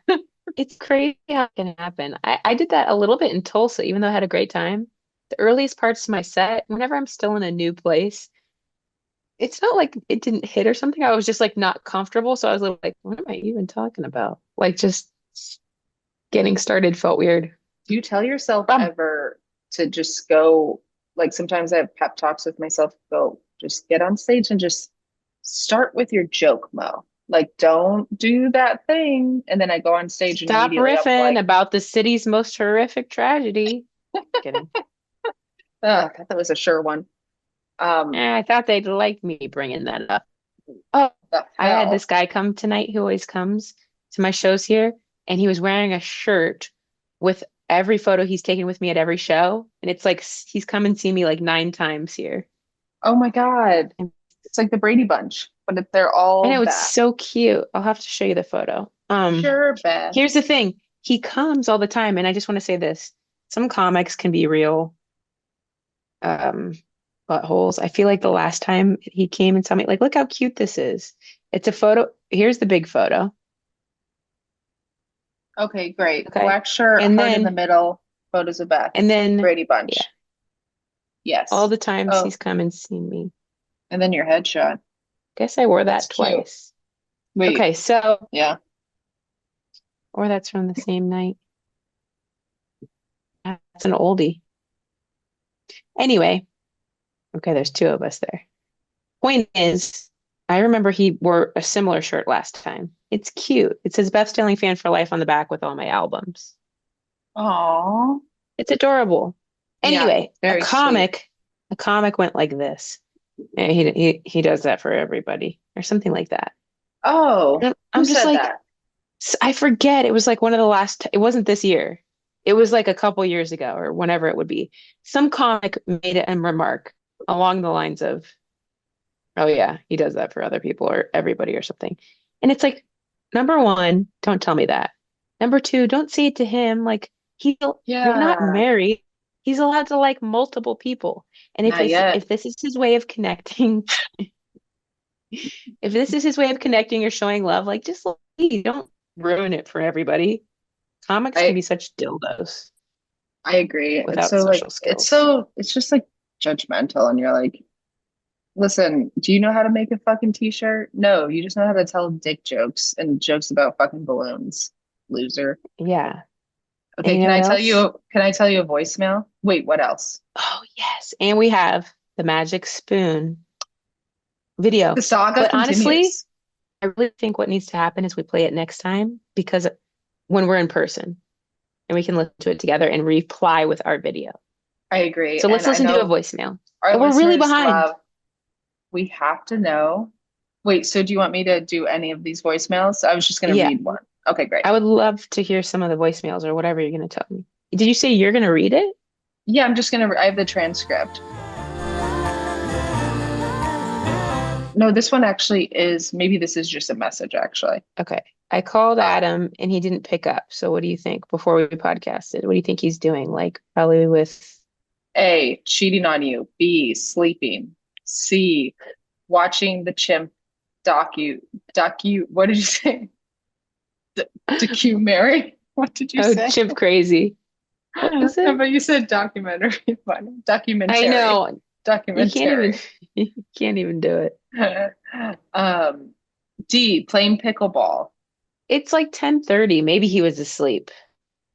it's crazy how it can happen. I did that a little bit in Tulsa, even though I had a great time. The earliest parts of my set, whenever I'm still in a new place, it's not like it didn't hit or something. I was just like not comfortable. So I was like, what am I even talking about? Like just getting started felt weird. Do you tell yourself Um, ever to just go, like sometimes I have pep talks with myself, go just get on stage and just start with your joke, Mo. Like, don't do that thing. And then I go on stage and Stop immediately I'm riffing like, about the city's most horrific tragedy. Kidding. that was a sure one. I thought they'd like me bringing that up. Oh, The I had this hell? guy come tonight who always comes to my shows here, and he was wearing a shirt with every photo he's taken with me at every show. And it's like he's come and seen me like 9 times here. Oh my God. And It's like the Brady Bunch, but if they're I all know it's that. so cute. I'll have to show you the photo. Sure, Beth. Here's the thing. He comes all the time, and I just want to say this. Some comics can be real um buttholes. I feel like the last time he came and saw me, like, look how cute this is. It's a photo. Here's the big photo. Okay, great. Okay. Black shirt, And heart in the then, middle, photos of Beth. and then, Brady yeah, Bunch. all Yes. the times Oh, he's come and seen me. and then your headshot. Guess I wore That's that cute. twice. Wait, Okay, so, yeah. or that's from the same night. That's an oldie. Anyway, okay, there's two of us there. Point is, I remember he wore a similar shirt last time. It's cute. It says Beth Stelling fan for life on the back with all my albums. Oh, It's adorable. yeah, Anyway, very sweet. a comic went like this. And he does that for everybody or something like that. Oh, And who I'm just said like, that? I forget. It was like one of the last, it wasn't this year. It was like a couple years ago or whenever it would be. Some comic made a remark along the lines of, oh yeah, he does that for other people or everybody or something. And it's like, number one, don't tell me that. Number two, don't say it to him. Like they're not Yeah, married. He's allowed to like multiple people. And not yet. if this is his way of connecting, if this is his way of connecting or showing love, like just leave. Don't ruin it for everybody. Comics can I be such dildos I agree. It's without so social like skills. it's just like judgmental, and you're like, listen, do you know how to make a fucking t-shirt? No, you just know how to tell dick jokes and jokes about fucking balloons, loser. Yeah. And Okay, you know what else? can I tell you a voicemail? Wait, what else? Oh, yes. And we have the magic spoon The video. saga But honestly, continues. I really think what needs to happen is we play it next time because when we're in person and we can listen to it together and reply with our video. I agree. So let's And I listen to a know voicemail. our And we're really listeners behind. love, we have to know. Wait, so do you want me to do any of these voicemails? I was just going to Yeah, read one. Okay, great. I would love to hear some of the voicemails or whatever you're going to tell me. Did you say you're going to read it? Yeah, I have the transcript. No, this one actually is, maybe this is just a message, actually. Okay. I called Uh, Adam and he didn't pick up. So what do you think before we podcasted? What do you think he's doing? Like probably with, A, cheating on you. B, sleeping. C, watching the chimp what did you say? Documentary? What did you oh, say? chimp crazy. What was How it? about you said documentary? Fun. I Documentary. know. You can't even Documentary. you can't even do it. Um, D, playing pickleball. It's like 10:30. Maybe he was asleep.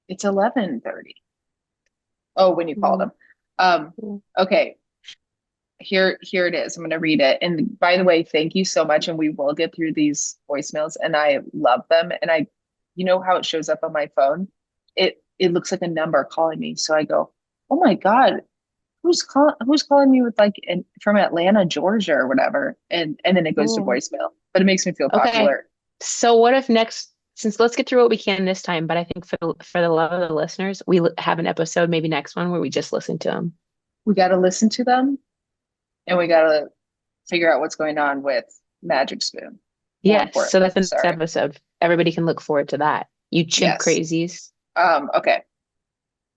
It's 11:30. Oh, when you called Mm, him. Okay, here it is. I'm going to read it. And by the way, thank you so much. And we will get through these voicemails, and I love them. And you know how it shows up on my phone? It looks like a number calling me. So I go, oh my God, who's calling me with from Atlanta, Georgia or whatever. And then it goes to cool. voicemail. But it makes me feel Okay. popular. So what if next, since let's get through what we can this time, but I think for the love of the listeners, have an episode, maybe next one where we just listen to them. We got to listen to them, and we got to figure out what's going on with Magic Spoon. More Yes. So importantly, that's the next sorry. episode. Everybody can look forward to that. You chimp Yes. crazies. Okay.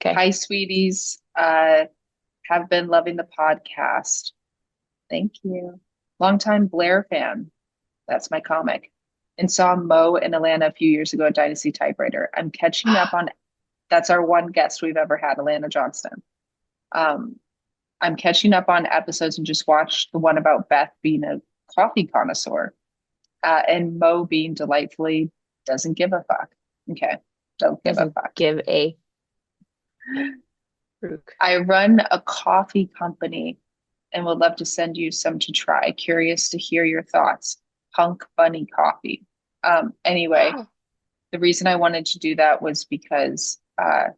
Okay. Hi, sweeties. Have been loving the podcast. Thank you. Longtime Blair fan. That's my comic. And saw Mo in Atlanta a few years ago at Dynasty Typewriter. I'm catching up on, that's our one guest we've ever had, Atlanta Johnston. Um, I'm catching up on episodes and just watched the one about Beth being a coffee connoisseur, and Mo being delightfully doesn't give a fuck. Okay. Don't give a Doesn't fuck. give a rook. I run a coffee company and would love to send you some to try. Curious to hear your thoughts. Punk Bunny Coffee. Anyway, Wow. the reason I wanted to do that was because I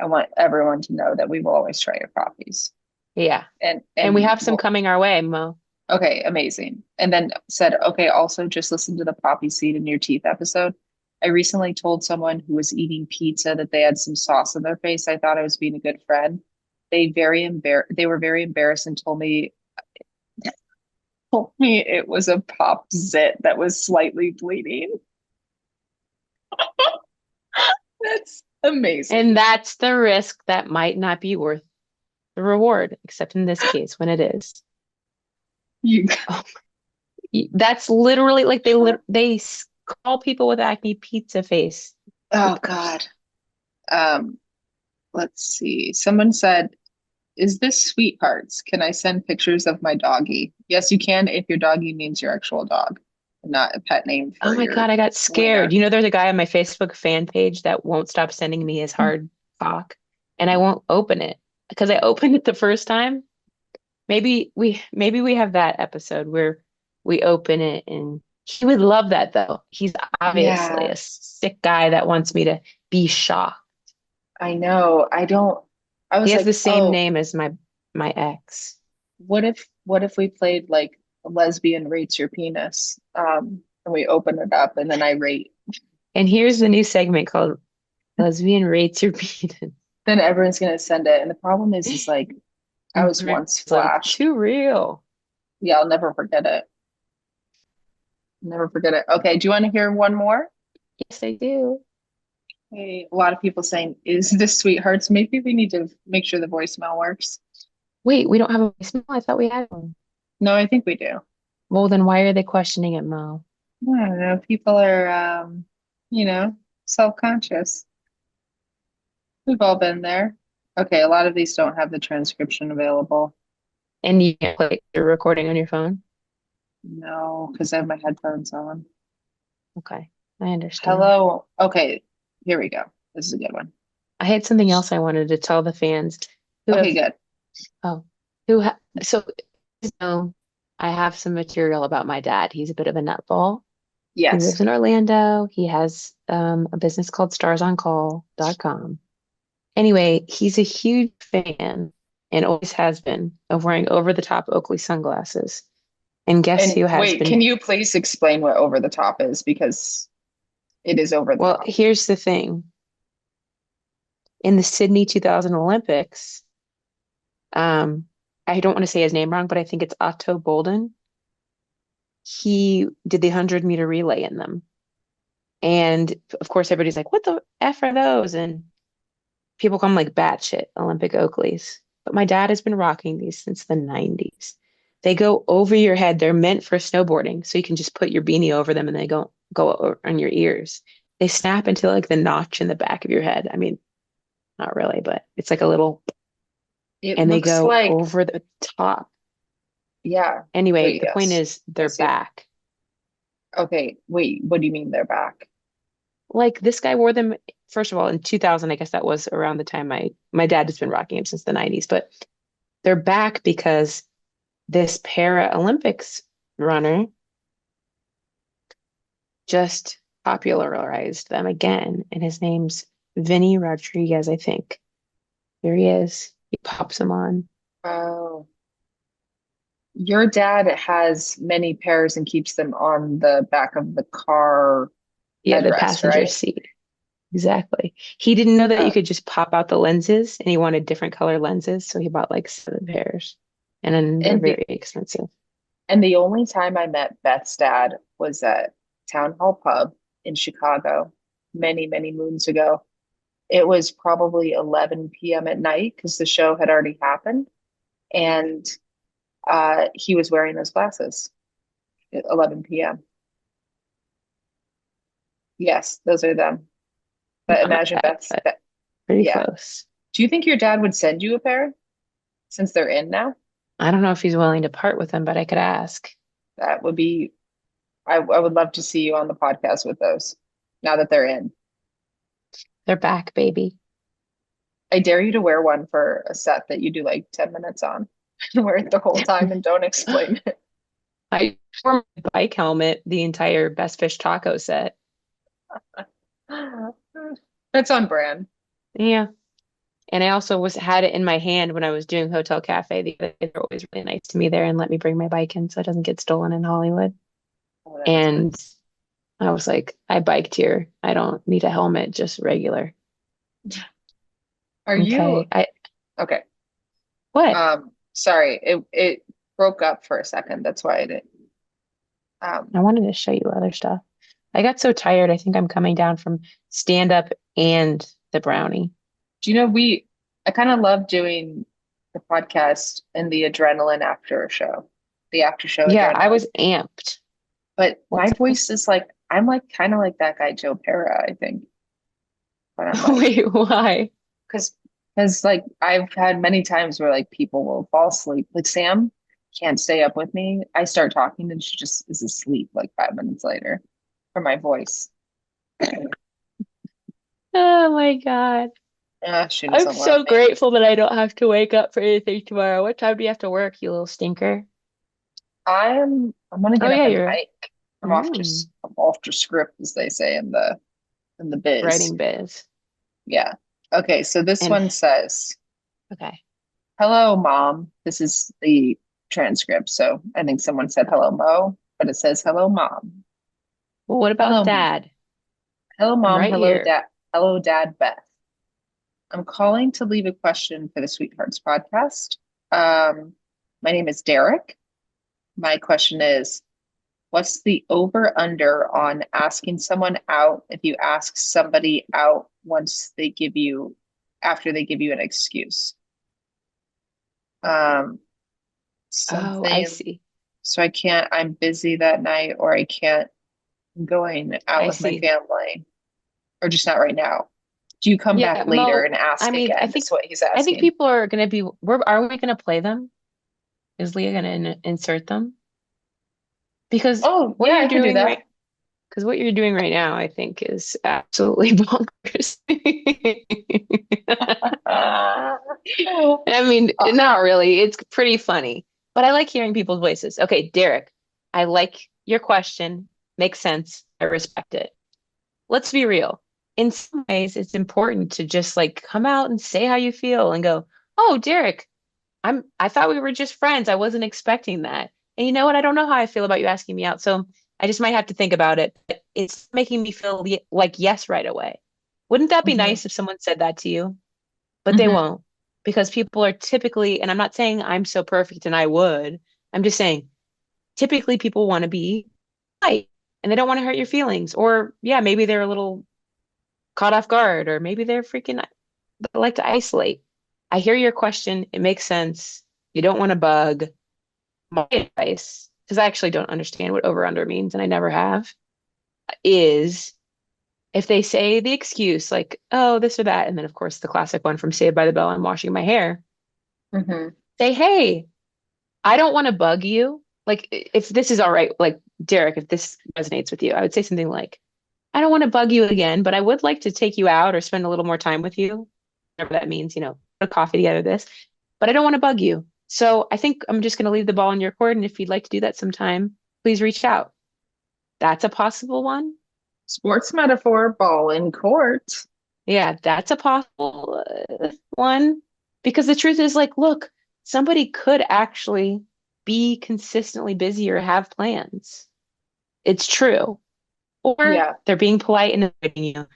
want everyone to know that we will always try your coffees. Yeah. And And we and have some well, coming our way, Mo. okay, amazing. And then said, okay, also just listen to the poppy seed in your teeth episode. I recently told someone who was eating pizza that they had some sauce in their face. I thought I was being a good friend. They were very embarrassed and told me it was a pop zit that was slightly bleeding. That's amazing. And that's the risk that might not be worth the reward, except in this case when it is. You Oh, that's literally like call people with acne pizza face. Oh God. Um, let's see. Someone said, is this sweethearts? Can I send pictures of my doggy? Yes, you can if your doggy means your actual dog, not a pet name Oh for my your God, I got scared. wiener. You know, there's a guy on my Facebook fan page that won't stop sending me his hard cock, and I won't open it because I opened it the first time. Maybe we have that episode where we open it, and he would love that though. He's obviously Yeah, a sick guy that wants me to be shocked. I know. I He was has the like, same oh, name as my ex. what if we played like a lesbian rates your penis? And we open it up and then I rate. And here's the new segment called Lesbian Rates Your Penis. Then everyone's gonna send it. And the problem is like I was once It's like flashed. too real. Yeah, I'll never forget it. Never forget it. Okay, do you want to hear one more? Yes, I do. Hey, a lot of people saying, is this sweethearts? Maybe we need to make sure the voicemail works. Wait, we don't have a voicemail? I thought we had one. No, I think we do. Well, then why are they questioning it, Mo? I don't know. People are, you know, self-conscious. We've all been there. Okay, a lot of these don't have the transcription available. And you can't play your recording on your phone? No, because I have my headphones on. Okay, I understand. Hello. Okay, here we go. This is a good one. I had something else I wanted to tell the fans who Okay, have, good. oh, who ha so, you know, I have some material about my dad. He's a bit of a nutball. He Yes. lives in Orlando. He has a business called starsoncall.com. Anyway, he's a huge fan and always has been of wearing over-the-top Oakley sunglasses. And guess And who has wait, can been? you please explain what over the top is? Because it is over the Well, top. here's the thing. In the Sydney 2000 Olympics, um, I don't want to say his name wrong, but I think it's Otto Bolden. He did the 100-meter relay in them. And of course, everybody's like, what the F are those? And people call them like batshit Olympic Oakleys. But my dad has been rocking these since the 90s. They go over your head. They're meant for snowboarding. So you can just put your beanie over them and they go on your ears. They snap into like the notch in the back of your head. I mean, Not really, but it's like a little, It and they looks go like, over the top. yeah. Anyway, Wait, the point yes. is I they're see. back. Okay, wait, what do you mean they're back? Like this guy wore them, first of all, in 2000. I guess that was around the time my dad has been rocking them since the 90s, but they're back because this Paralympics runner just popularized them again, and his name's Vinny Rodriguez, I think. Here he is. He pops them on. Oh, your dad has many pairs and keeps them on the back of the car Yeah, the headrest, passenger right? seat. Exactly. He didn't know that you Oh, could just pop out the lenses, and he wanted different color lenses, so he bought like 7 pairs. And then they're and the very expensive. and the only time I met Beth's dad was at Town Hall Pub in Chicago many, many moons ago. It was probably 11 p.m. at night because the show had already happened, and he was wearing those glasses at 11 p.m. Yes, those are them. But Not like imagine that, Beth's, but pretty yeah. close. Do you think your dad would send you a pair since they're in now? I don't know if he's willing to part with them, but I could ask. That would be, I would love to see you on the podcast with those now that they're in. They're back, baby. I dare you to wear one for a set that you do like 10 minutes on. Wear it the whole time and don't explain it. I wore my bike helmet the entire Best Fish Taco set. That's on brand. Yeah. And I also was had it in my hand when I was doing Hotel Cafe. They're always really nice to me there and let me bring my bike in so it doesn't get stolen in Hollywood. Oh, that's And I was like, I biked here. I don't need a helmet, just regular. Are you Okay. I okay? what? Sorry, it broke up for a second. That's why I didn't. Um, I wanted to show you other stuff. I got so tired. I think I'm coming down from stand up and the brownie. do you know I kind of love doing the podcast and the adrenaline after show, the after show Yeah, I adrenaline. was amped. But my What's voice is like I'm like kind of like that guy Joe Pera, I think. But I'm like wait, why? because like I've had many times where like people will fall asleep. Like Sam can't stay up with me. I start talking and she just is asleep like 5 minutes later for my voice. Oh my God. She I'm doesn't love so me. grateful that I don't have to wake up for anything tomorrow. What time do you have to work, you little stinker? I'm gonna Oh get up yeah, and you're hike. mm, I'm off to script as they say in the biz. writing biz. Yeah. Okay, so this And one says, okay. "Hello, Mom." This is the transcript. So I think someone said hello, Mo, but it says hello, Mom. Well, what about Hello, dad? hello, I'm Mom. right here. Hello, Dad, Beth. I'm calling to leave a question for the Sweethearts podcast. Um, my name is Derek. My question is, what's the over under on asking someone out if you ask somebody out after they give you an excuse? Um, Oh, I something, see. so I'm busy that night, or I can't, I'm going out I with my see. family, or just not right now. Do you come back Yeah, later Mo, and I ask mean, again? Is what he's I think asking. people are gonna be are we gonna play them? Is Leah gonna insert them? Because Oh, what yeah, you're I can do doing that. right because what you're doing right now, I think, is absolutely bonkers. I mean, Uh, not really. It's pretty funny, but I like hearing people's voices. Okay, Derek, I like your question. Makes sense. I respect it. Let's be real. In some ways, it's important to just like come out and say how you feel and go, "Oh, Derek, I thought we were just friends. I wasn't expecting that." And you know what? I don't know how I feel about you asking me out, so I just might have to think about it. But it's making me feel like yes right away. Wouldn't that be mhm, nice if someone said that to you? But they mhm, won't because people are typically, and I'm not saying I'm so perfect and I would. I'm just saying typically people want to be right and they don't want to hurt your feelings. Or yeah, maybe they're a little caught off guard, or maybe they're freaking they like to isolate. I hear your question. It makes sense. You don't want to bug. My advice, because I actually don't understand what over under means, and I never have, is if they say the excuse like, oh, this or that, and then of course the classic one from Saved by the Bell, I'm washing my hair, Hmm. say, hey, I don't want to bug you. Like, if this is all right, like, Derek, if this resonates with you, I would say something like, I don't want to bug you again, but I would like to take you out or spend a little more time with you, whatever that means, put a coffee together, this, but I don't want to bug you. So I think I'm just going to leave the ball in your court. And if you'd like to do that sometime, please reach out. That's a possible one. Sports metaphor, ball in court. Yeah, that's a possible one. Because the truth is, like, look, somebody could actually be consistently busy or have plans. It's true. Or Yeah, they're being polite and inviting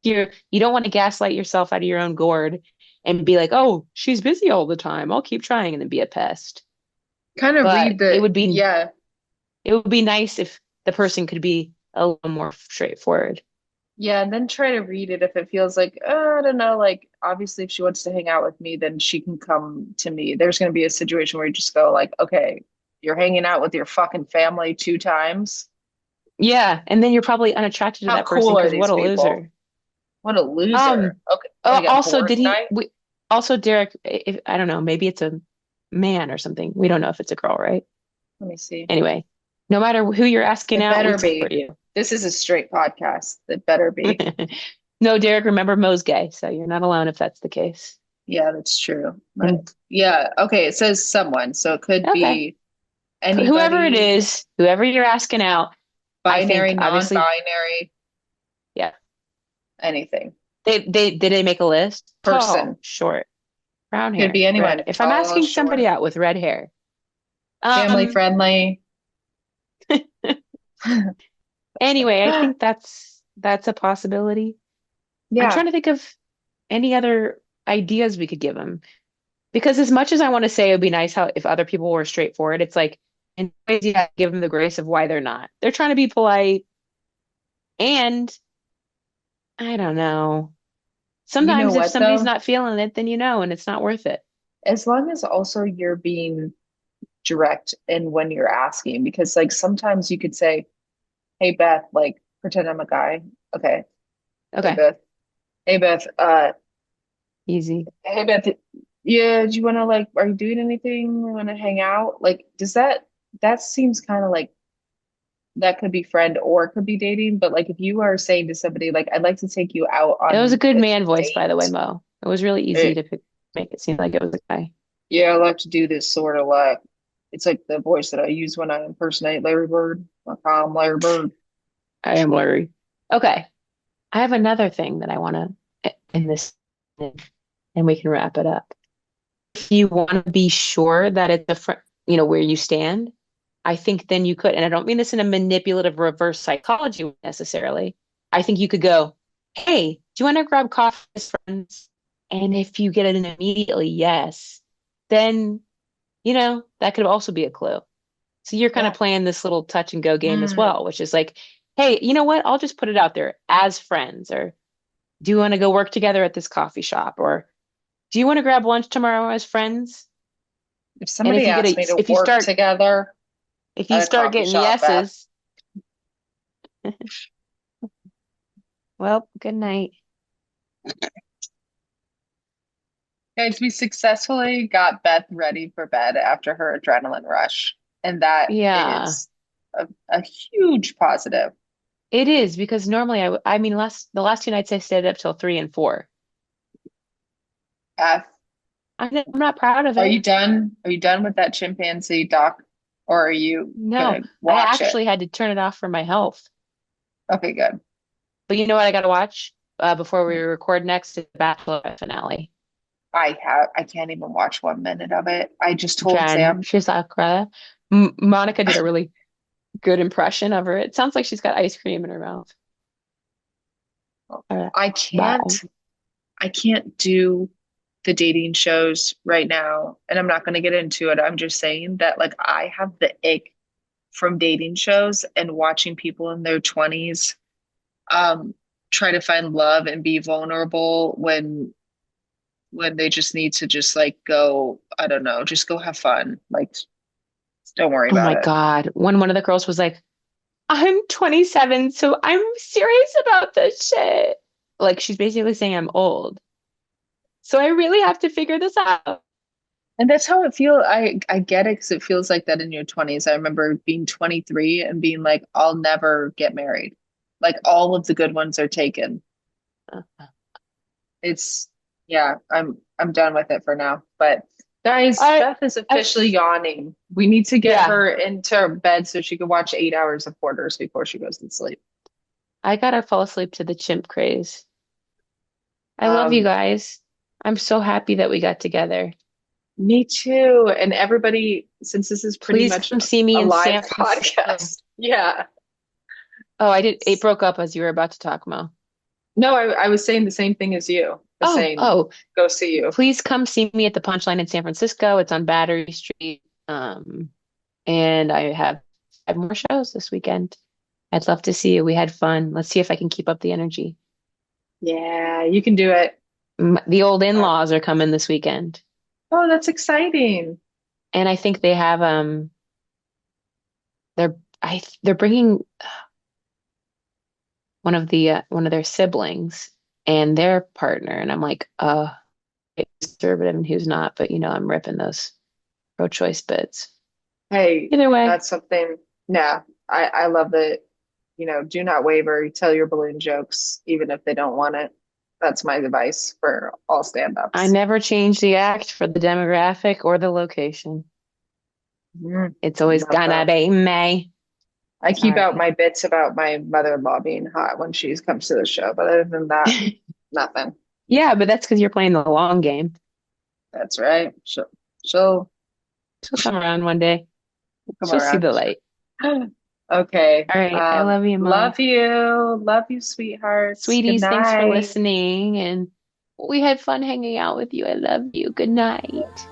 you. You don't want to gaslight yourself out of your own gourd and be like, oh, she's busy all the time. I'll keep trying and then be a pest. kind of read But the, yeah. it would be nice if the person could be a little more straightforward. Yeah, and then try to read it if it feels like, I don't know, like obviously if she wants to hang out with me, then she can come to me. There's going to be a situation where you just go like, okay, you're hanging out with your fucking family 2 times. Yeah, and then you're probably unattracted to How that person cool are because these what a people? loser. What a loser. Um, Okay. Oh, you got Also, bored did he? tonight? Also, Derek, if I don't know, maybe it's a man or something. We don't know if it's a girl, right? Let me see. Anyway, no matter who you're asking It out, we better support be. you. This is a straight podcast. It better be. No, Derek, remember Mo's gay, so you're not alone if that's the case. Yeah, that's true. But Mm. yeah, okay, it says someone, so it could Okay. be Whoever it anybody, is, whoever you're asking out, I binary, think obviously, non-binary, yeah. anything. They did they make a list? Tall, Person. short, brown Could hair, be red. anyone. If I'm Tall, asking somebody short, out with red hair, family um, friendly. anyway, I think that's a possibility. I'm Yeah. trying to think of any other ideas we could give them. Because as much as I want to say it would be nice how if other people were straightforward, it's like in ways you have to give them the grace of why they're not. They're trying to be polite, and I don't know. You know Sometimes if what somebody's though? not feeling it, then and it's not worth it. As long as also you're being direct in when you're asking, because like sometimes you could say, hey Beth, like pretend I'm a guy. Okay. Hey Okay, Beth. Hey Beth, easy. hey Beth, yeah, do you wanna like are you doing anything? Wanna hang out? Like, does that seems kind of like that could be friend or it could be dating, but like if you are saying to somebody like I'd like to take you out It was a on good a man voice, by the way, date. Mo. It was really easy Eh, to make it seem like it was a guy. yeah, I like to do this sort of like it's like the voice that I use when I impersonate Larry Bird. Like I'm Larry Bird. I am Larry. Okay, I have another thing that I want to in this, and we can wrap it up. If you want to be sure that it's a friend, where you stand, I think then you could, and I don't mean this in a manipulative reverse psychology way necessarily. I think you could go, hey, do you want to grab coffee with friends? And if you get an immediately yes, then, that could also be a clue. So you're kind of Yeah. playing this little touch and go game as Mm. well, which is like, hey, you know what? I'll just put it out there as friends, or do you want to go work together at this coffee shop? Or do you want to grab lunch tomorrow as friends? If And somebody asked me to if you work start together if you at a start coffee getting shop, Beth, yeses, well, good night. guys, we successfully got Beth ready for bed after her adrenaline rush. And that Yeah, is a huge positive. it is because normally I mean the last 2 nights I stayed up till 3 and 4. Beth, I'm not proud of are it. you done? Are you done with that chimpanzee doc? Or are you No, gonna I watch it? actually had to turn it off for my health. Okay, good. But you know what I got to watch before we record next is the Bachelor finale. I can't even watch 1 minute of it. I just told Jen Sam, Shizakura. Monica did a really good impression of her. It sounds like she's got ice cream in her mouth. I Bye. can't do the dating shows right now. And I'm not gonna get into it. I'm just saying that like I have the ick from dating shows and watching people in their 20s um try to find love and be vulnerable when they just need to just like go, I don't know, just go have fun. Like don't worry Oh about my it. God. When one of the girls was like, I'm 27, so I'm serious about this shit. Like she's basically saying I'm old. So I really have to figure this out. And that's how it feel. I get it because it feels like that in your 20s. I remember being 23 and being like, I'll never get married. Like all of the good ones are taken. It's yeah, I'm done with it for now. But guys, I, Beth is I officially yawning. We need to get yeah, her into bed so she can watch 8 hours of Porters before she goes to sleep. I gotta fall asleep to the chimp craze. I love you Um, guys. I'm so happy that we got together. Me too. And everybody, since this is pretty Please much come see me a in live San Francisco. podcast. Yeah. Oh, I did. It broke up as you were about to talk, Mo. No, I was saying the same thing as you. I was Oh, saying, oh, go see you. please come see me at the Punchline in San Francisco. It's on Battery Street. And I have 5 more shows this weekend. I'd love to see you. We had fun. Let's see if I can keep up the energy. Yeah, you can do it. The old Uh, in-laws are coming this weekend, Oh, that's exciting. and I think they have they're bringing one of their siblings and their partner, and I'm like, who's conservative and who's not, but I'm ripping those pro-choice bits. Hey, Either way, that's something. Yeah, I love that. Do not waver. You tell your balloon jokes, even if they don't want it. That's my advice for all I stand-ups. never change the act for the demographic or the location. It's always Love gonna that. be me. I All keep out right. my bits about my mother-in-law being hot when she comes to the show, but other than that, nothing. Yeah, but that's because you're playing the long game. That's right. She'll She'll come around one day. come She'll see around. the light. Okay. All right. I love you, Mo. Love you. Love you, sweethearts. Good Sweeties, thanks for night. listening. And we had fun hanging out with you. I love you. Good night.